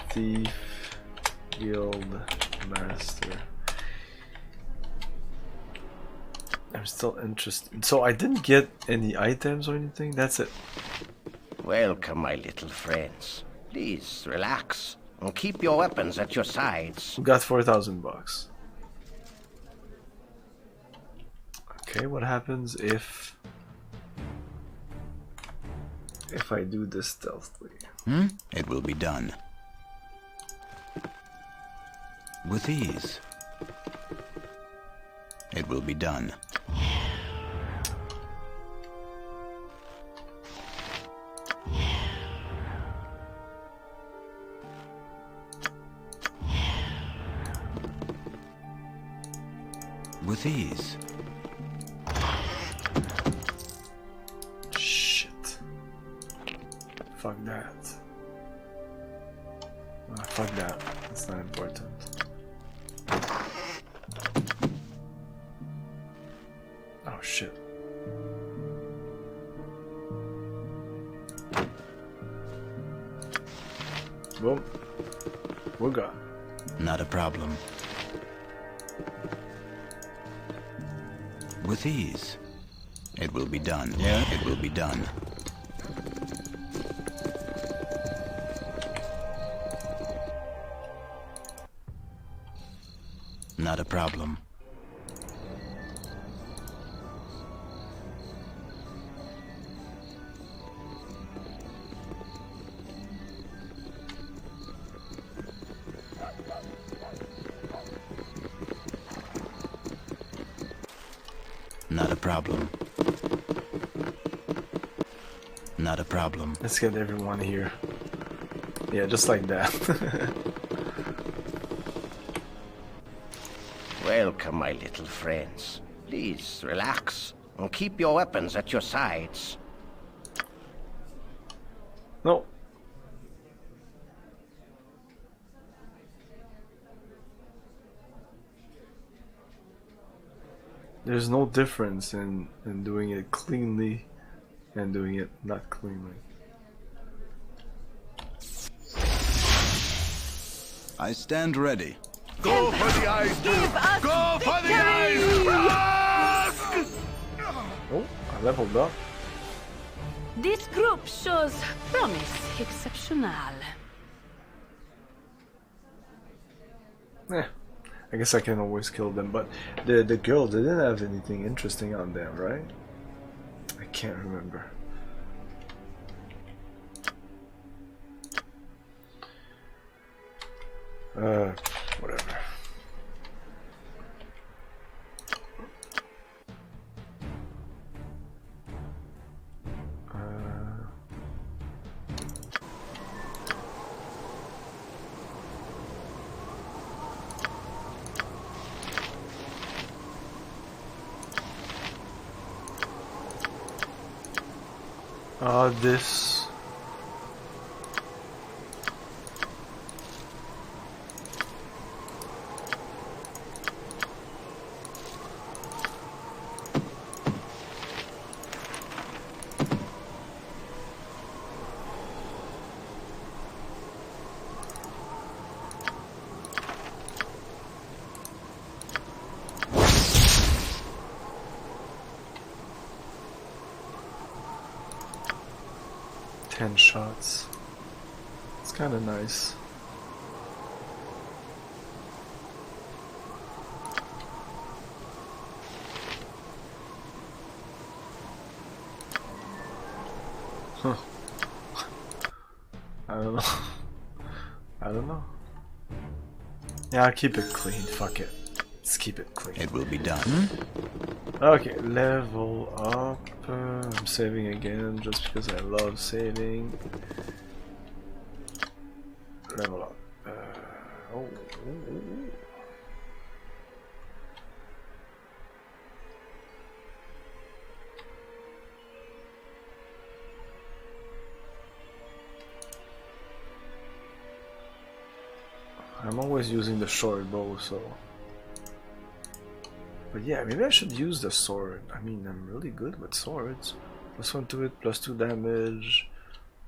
Thief guild master. I'm still interested. So I didn't get any items or anything. That's it. Welcome, my little friends. Please relax. And keep your weapons at your sides. We got 4,000 bucks. Okay, what happens if I do this stealthily? It will be done. With ease. It will be done. With ease. Shit. Fuck that. Fuck that. That's not important. Oh shit. Boom. We're gone. Not a problem. With ease. It will be done. Yeah, it will be done. Not a problem. problem. Not a problem. Let's get everyone here. Yeah, just like that. Welcome, my little friends. Please, relax, and keep your weapons at your sides. No. There's no difference in doing it cleanly and doing it not cleanly. I stand ready. Go for the eyes! Go for the eyes! Oh, I leveled up. This group shows promise exceptional. Eh, I guess I can always kill them, but the girl didn't have anything interesting on them, right? I can't remember. Whatever. This. Shots. It's kind of nice. Huh. I don't know. I don't know. Yeah, I'll keep it clean. Fuck it. Let's keep it clean. It will be done. Okay, level up. I'm saving again just because I love saving. Level up. Oh. I'm always using the short bow, so. But yeah, maybe I should use the sword. I mean, I'm really good with swords. +1 to it, +2 damage,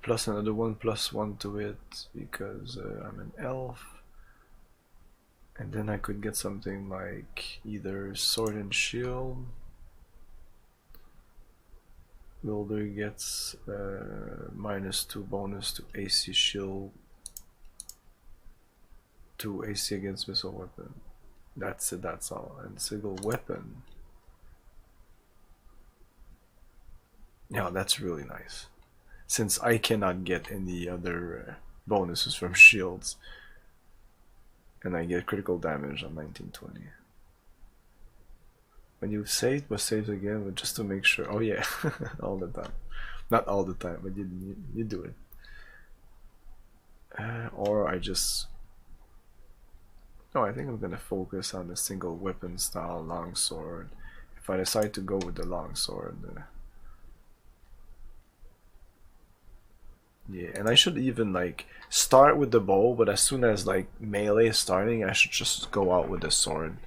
plus another one, +1 to it, because I'm an elf. And then I could get something like either sword and shield. Baldur gets -2 bonus to AC shield, 2 AC against missile weapon. That's it, that's all. And single weapon. Yeah, that's really nice. Since I cannot get any other bonuses from shields. And I get critical damage on 1920. When you save, but save again, but just to make sure. Oh yeah, all the time. Not all the time, but you do it. Or I just... No, I think I'm gonna focus on the single weapon style longsword. If I decide to go with the longsword, yeah, and I should even like start with the bow, but as soon as like melee is starting, I should just go out with the sword.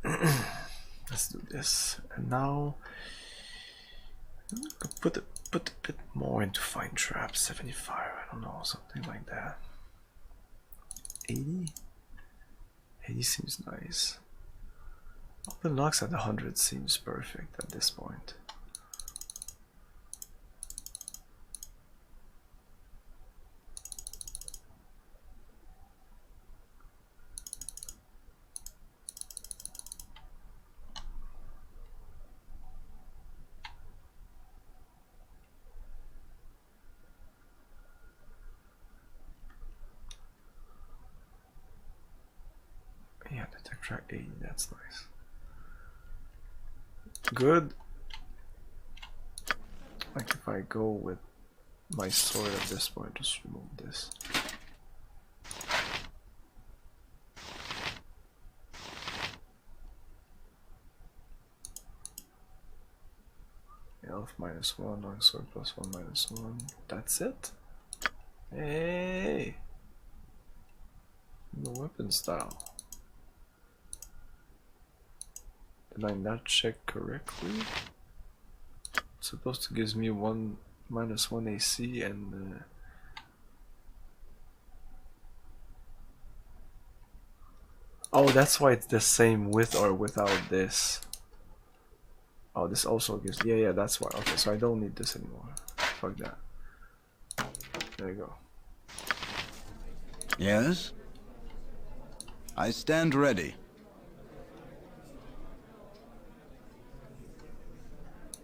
Let's do this, and now put a bit more into fine traps. 75, I don't know, something like that. 80? 80 seems nice. Open locks at 100 seems perfect at this point. Yeah, detect track 80, that's nice. good. Like if I go with my sword at this point, just remove this. Health -1, long sword +1 -1. That's it. Hey, the weapon style. Did I not check correctly? It's supposed to give me -1 AC and oh, that's why it's the same with or without this. Oh, this also gives, yeah, that's why. Okay, so I don't need this anymore. Fuck that. There you go. Yes? I stand ready.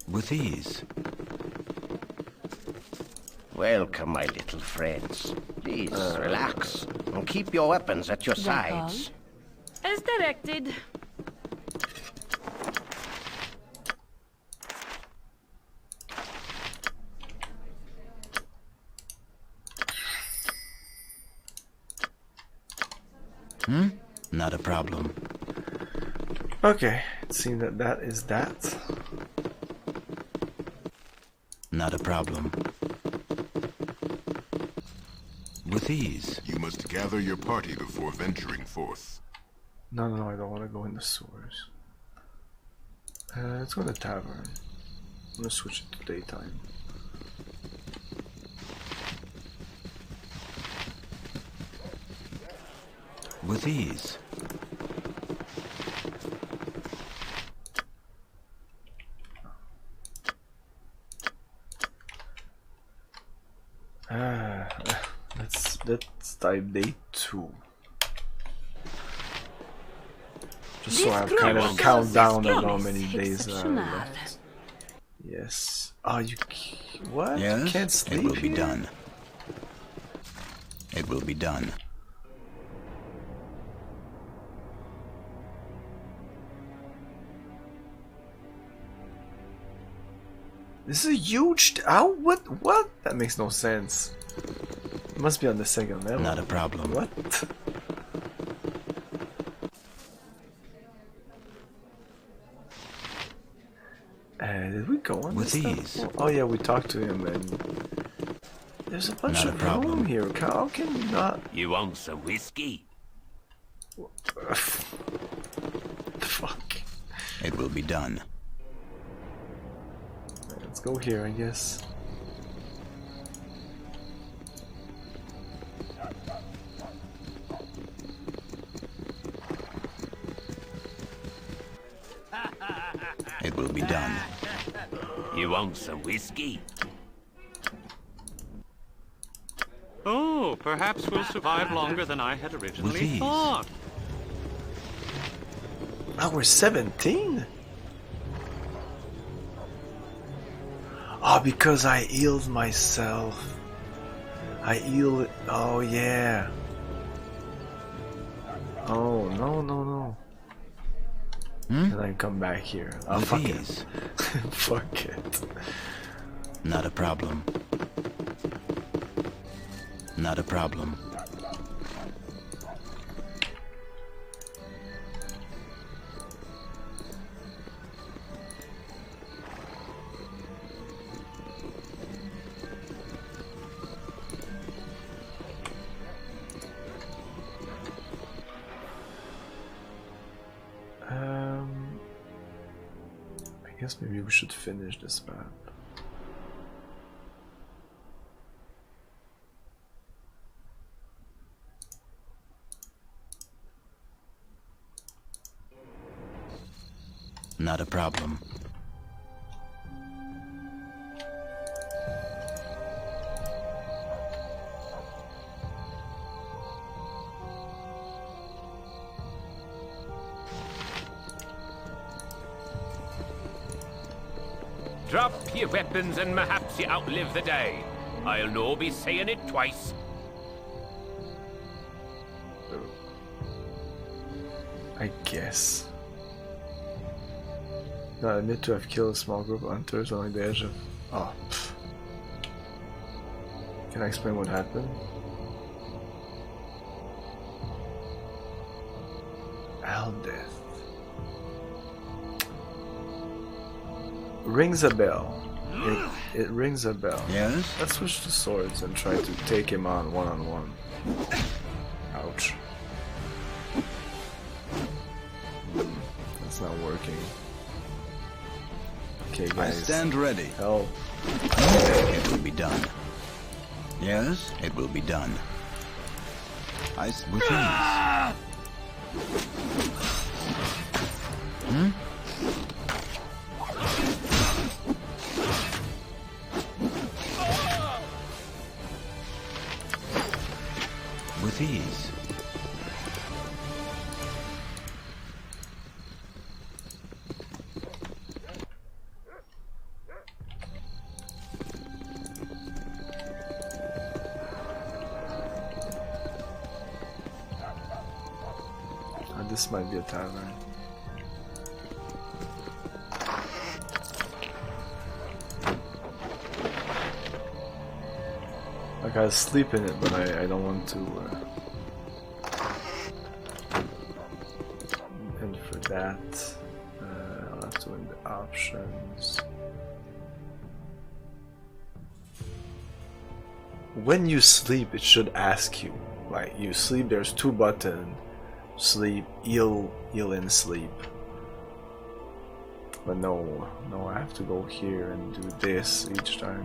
With ease. Welcome, my little friends. Please, relax, and keep your weapons at your sides. As directed. Not a problem. Okay, it seems that that is that. Not a problem. With ease. You must gather your party before venturing forth. No, I don't want to go in the sewers. Let's go to the tavern. I'm gonna switch it to daytime. With ease. Let's type day 2. Just so I have kind of a countdown of how many days there are left. Yes. Oh, what? Yes, You can't sleep it will be here? done. It will be done. This is a huge. How? What? That makes no sense. It must be on the second level. Not a problem. What? Did we go on with this ease? stuff? Oh yeah, we talked to him, and there's a bunch Not of a problem. room here. How can you not? You want some whiskey? Fuck. It will be done. Let's go here, I guess. It will be done. You want some whiskey? Oh, perhaps we'll survive longer than I had originally thought. Oh, we're 17? Oh, because I healed myself. I healed. Oh, yeah. Oh, no. And I come back here. Oh, fuck it. Fuck it. Not a problem. Not a problem. I guess maybe we should finish this map. Not a problem. Drop your weapons and perhaps you outlive the day. I'll no be saying it twice. I guess. Not admit to have killed a small group of hunters along the edge of... Oh. Pfft. Can I explain what happened? Aldeth. Rings a bell. It rings a bell. Yes? Let's switch to swords and try to take him on one-on-one. Ouch. That's not working. Okay, guys. I stand ready. Help. It will be done. Yes, it will be done. With ease. Hmm? With ease. This might be a tavern. Like I sleep in it, but I don't want to. And for that, I'll have to in the options. When you sleep, it should ask you. Like you sleep, there's 2 buttons. Sleep, heal and sleep. But no, I have to go here and do this each time.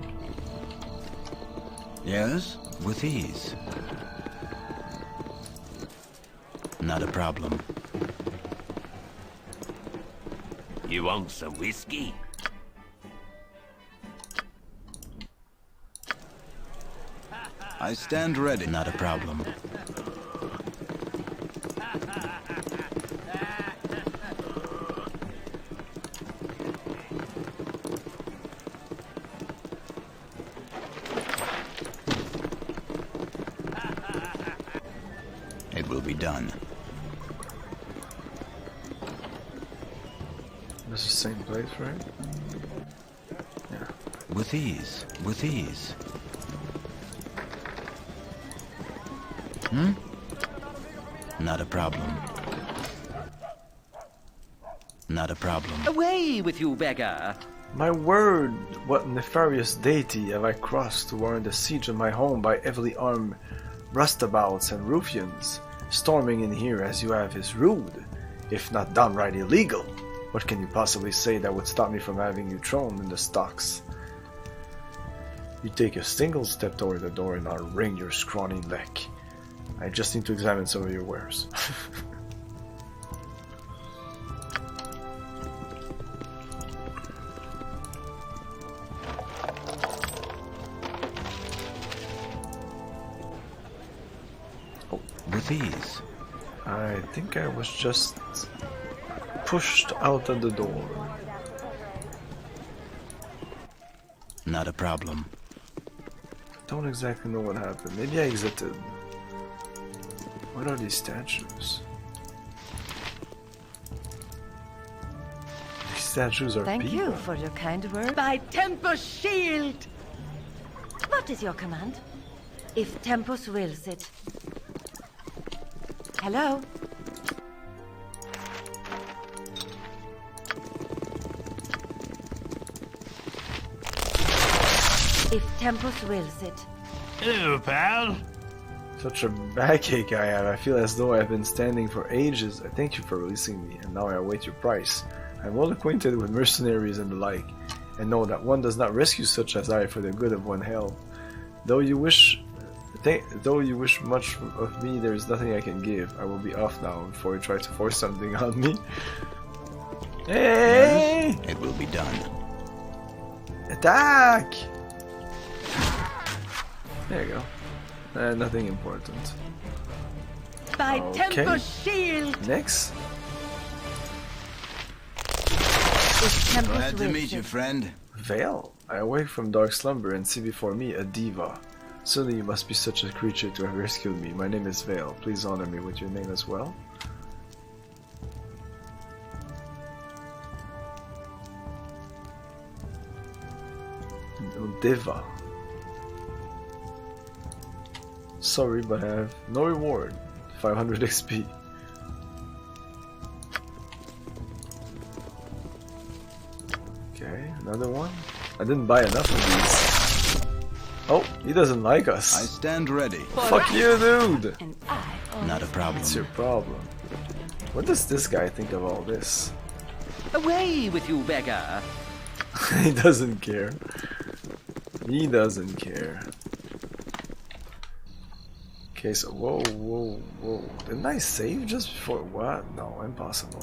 Yes, with ease. Not a problem. You want some whiskey? I stand ready. Not a problem. It will be done. This is the same place, right? Yeah. With ease. With ease. Hmm? Not a problem. Not a problem. Away with you, beggar! My word, what nefarious deity have I crossed to warrant the siege of my home by heavily armed rustabouts and ruffians? Storming in here as you have is rude, if not downright illegal. What can you possibly say that would stop me from having you thrown in the stocks? You take a single step toward the door and I'll wring your scrawny neck. I just need to examine some of your wares. With ease. I think I was just pushed out of the door. Not a problem. Don't exactly know what happened. Maybe I exited. What are these statues? These statues are Thank people. you for your kind word. By Tempus shield! What is your command? If Tempus wills it. Hello? If Tempus wills it. Hello, pal. Such a backache I have. I feel as though I've been standing for ages. I thank you for releasing me, and now I await your price. I'm well acquainted with mercenaries and the like, and know that one does not rescue such as I for the good of one hell. Though you wish much of me, there is nothing I can give. I will be off now before you try to force something on me. Hey! Yes, it will be done. Attack! There you go. Nothing important. By Tempus shield! Next. Glad to meet you, friend. Vale, I awake from dark slumber and see before me a diva. Certainly you must be such a creature to have rescued me. My name is Vale. Please honor me with your name as well. Diva. Sorry, but I have no reward. 500 XP. Okay, another one. I didn't buy enough of these. Oh, he doesn't like us. I stand ready. Fuck you, dude! Not a problem. What's your problem? What does this guy think of all this? Away with you, beggar! He doesn't care. He doesn't care. Okay, so whoa. Didn't I save just before? What? No, impossible.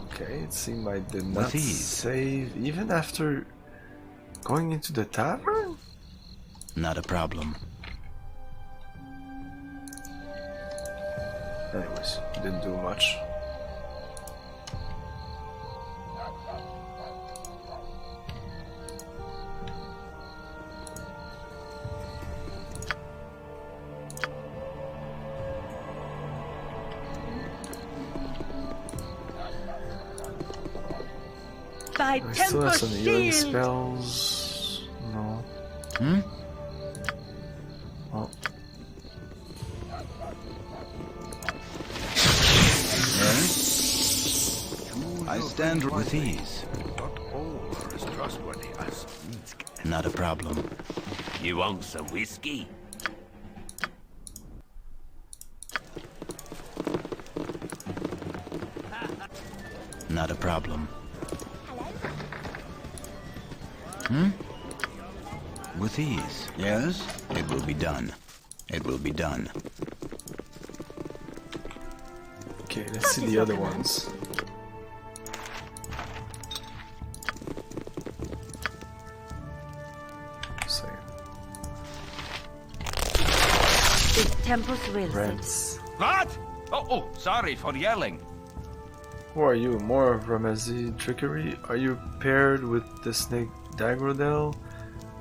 Okay, it seemed I did not save even after going into the tavern? Not a problem. Anyways, didn't do much. By I still have some Temple healing Shield. spells. No. Oh. I stand with ease. Not all are as trustworthy as Not a problem. You want some whiskey? Not a problem. With ease. Yes? It will be done. It will be done. Okay, let's see the other ones. Same. If Tempus wills it. Rents. What? Oh, sorry for yelling. Who are you? More of Ramezi trickery? Are you paired with the snake Dagrodel?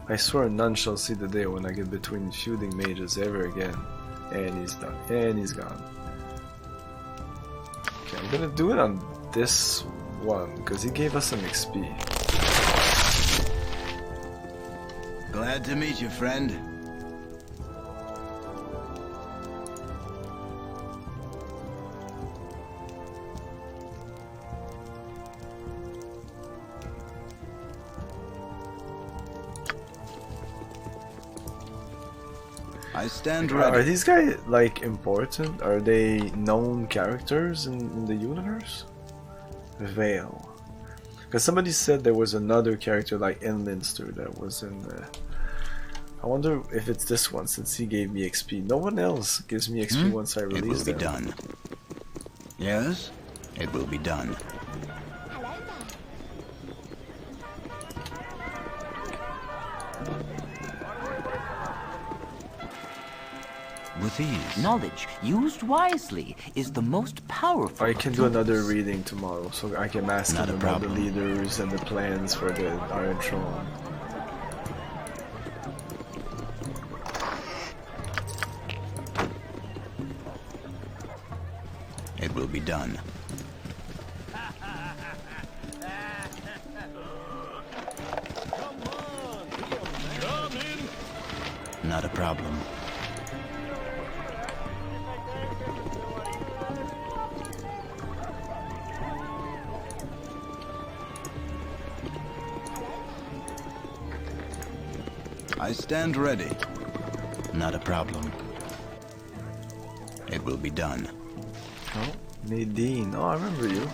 I swear none shall see the day when I get between feuding mages ever again. And he's done. And he's gone. Okay, I'm gonna do it on this one, because he gave us some XP. Glad to meet you, friend. I stand ready. Are these guys, like, important? Are they known characters in the universe? Veil. Because somebody said there was another character like Elminster that was in the... I wonder if it's this one, since he gave me XP. No one else gives me XP once I release them. It will be done. Yes? It will be done. With ease. Knowledge used wisely is the most powerful. I can do another reading tomorrow, so I can ask him about the leaders and the plans for the Iron Throne. It will be done. Not a problem. I stand ready. Not a problem. It will be done. Oh, Nadine. Oh, I remember you.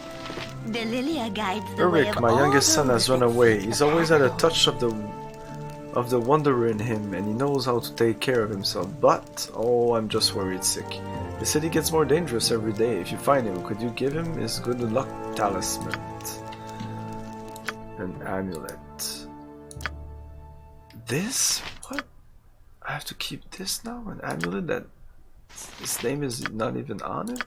The Lilia guides the way Eric, of my all youngest son, those has run away. He's always had a touch of the wanderer in him, and he knows how to take care of himself. But, oh, I'm just worried sick. They said he gets more dangerous every day. If you find him, could you give him his good luck talisman? An amulet. This? What? I have to keep this now? An amulet that his name is not even on it?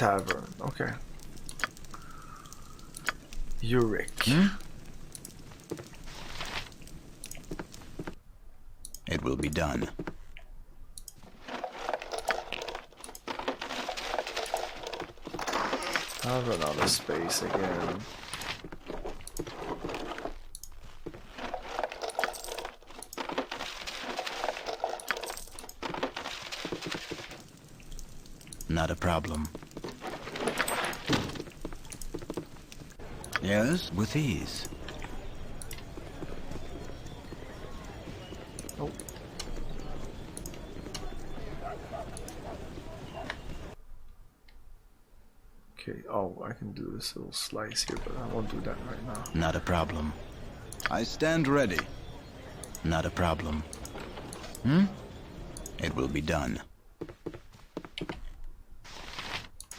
tavern. Okay. Uric. It will be done. I'll run out of space again. Not a problem. Yes, with ease. Oh. Okay, oh, I can do this little slice here, but I won't do that right now. Not a problem. I stand ready. Not a problem. It will be done.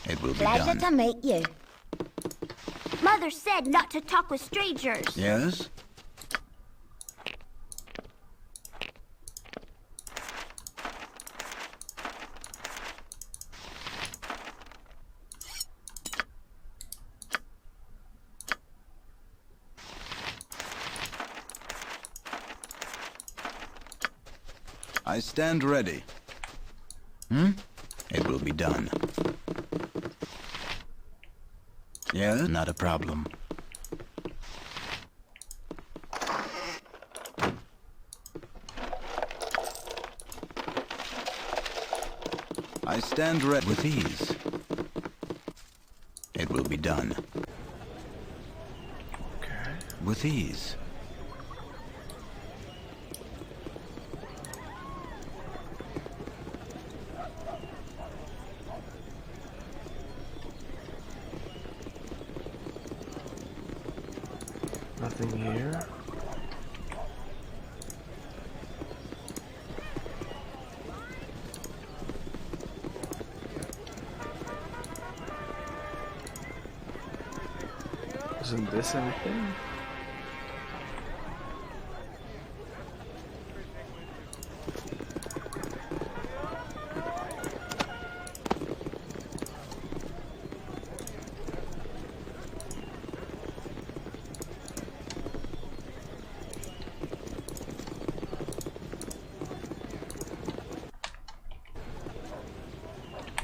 It will be Pleasure done. to meet you. Mother said not to talk with strangers. Yes? I stand ready. It will be done. Yeah, not a problem. I stand ready with ease. It will be done. Okay. With ease. Nothing here. Isn't this anything?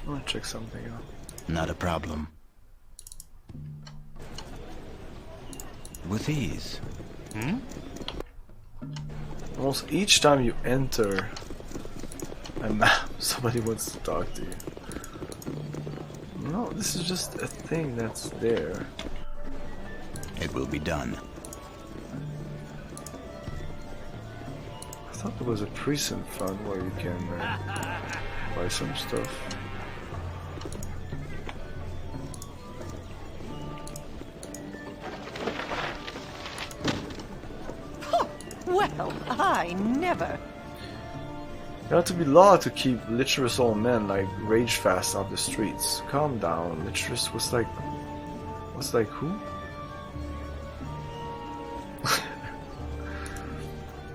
I want to check something out. Not a problem. With ease. Almost each time you enter a map, somebody wants to talk to you. No, this is just a thing that's there. It will be done. I thought there was a precinct fund where you can buy some stuff. Well, I never. There ought to be law to keep licherous old men like Rage Fast off the streets. Calm down. Licherous was like... was like who?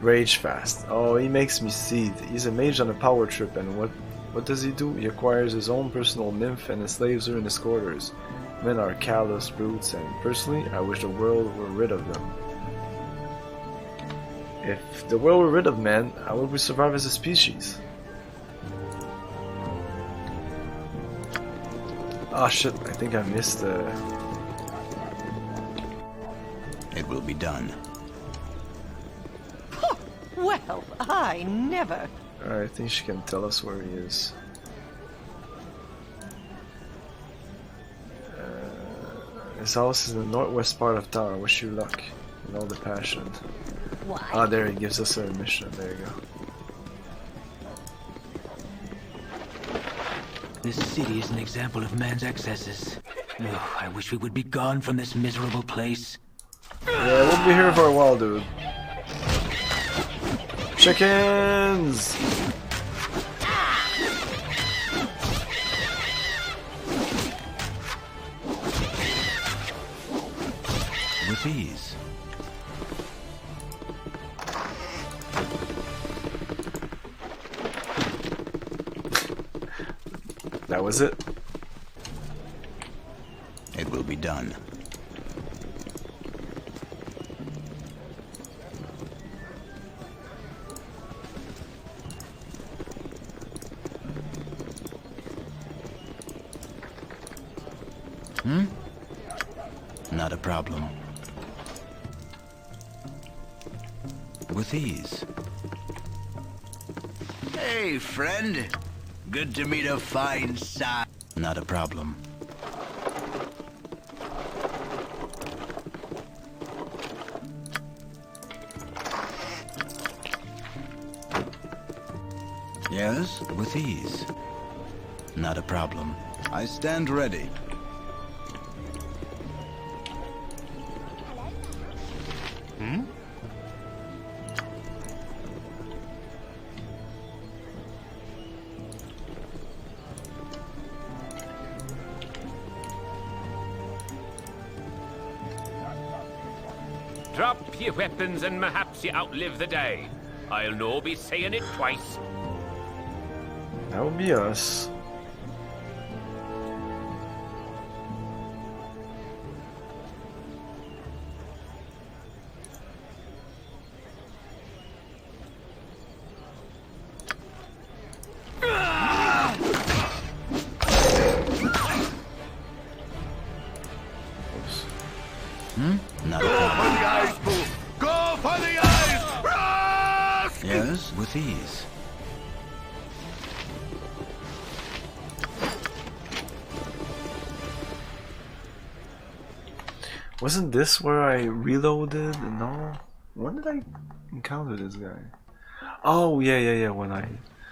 Rage Fast. Oh, he makes me seethe. He's a mage on a power trip, and what does he do? He acquires his own personal nymph and enslaves her in his quarters. Men are callous brutes, and personally, I wish the world were rid of them. If the world were rid of men, how would we survive as a species? Ah shit, I think I missed the... It will be done. Well, I never. I think she can tell us where he is. His house is in the northwest part of town. I wish you luck and all the passion. Why? Ah, there he gives us a mission. There you go. This city is an example of man's excesses. Ugh, I wish we would be gone from this miserable place. Yeah, we'll be here for a while, dude. Chickens! With ease. That was it. be done. Not a problem. With ease. Hey, friend. Good to meet a fine sight. Not a problem. Yes, with ease. Not a problem. I stand ready. Drop your weapons and perhaps you outlive the day. I'll no be saying it twice. That would be us. Not a problem. For the eyes, Boo! Go for the eyes! Rush! Yes, with ease. Wasn't this where I reloaded? No. When did I encounter this guy? Oh, yeah, when I...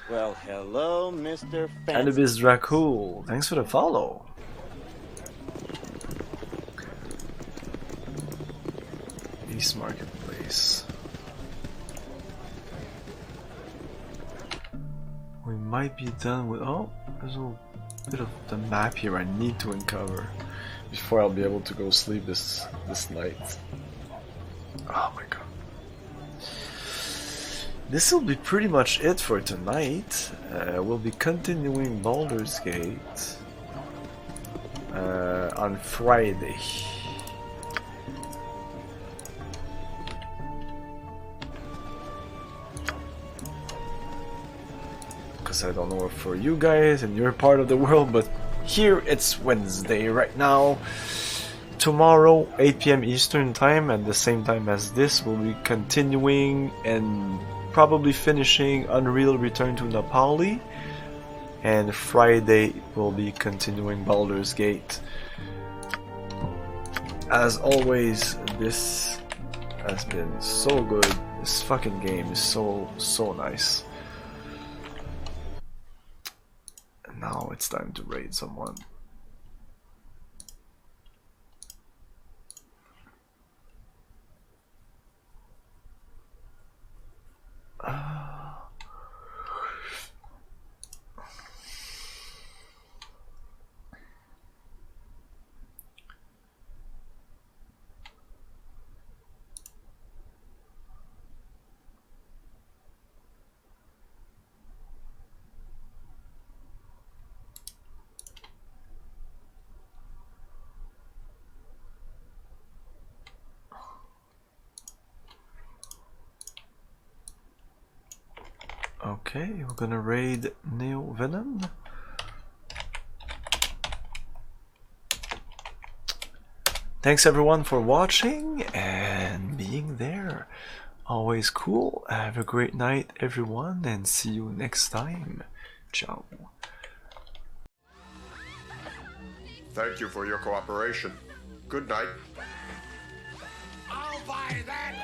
Well, hello, Mr. Fancy. Anubis Dracul. Thanks for the follow. East Marketplace. We might be done with... Oh, there's a bit of the map here I need to uncover before I'll be able to go sleep this night. Oh my god. This will be pretty much it for tonight. We'll be continuing Baldur's Gate on Friday. Because I don't know for you guys in your part of the world, but here it's Wednesday right now. Tomorrow, 8 PM Eastern time, at the same time as this, we'll be continuing and probably finishing Unreal Return to Nepali. And Friday, we'll be continuing Baldur's Gate. As always, this has been so good. This fucking game is so nice. And now it's time to raid someone. Okay, we're gonna raid Neo Venom. Thanks everyone for watching and being there. Always cool. Have a great night everyone, and see you next time. Ciao. Thank you for your cooperation. Good night. I'll buy that!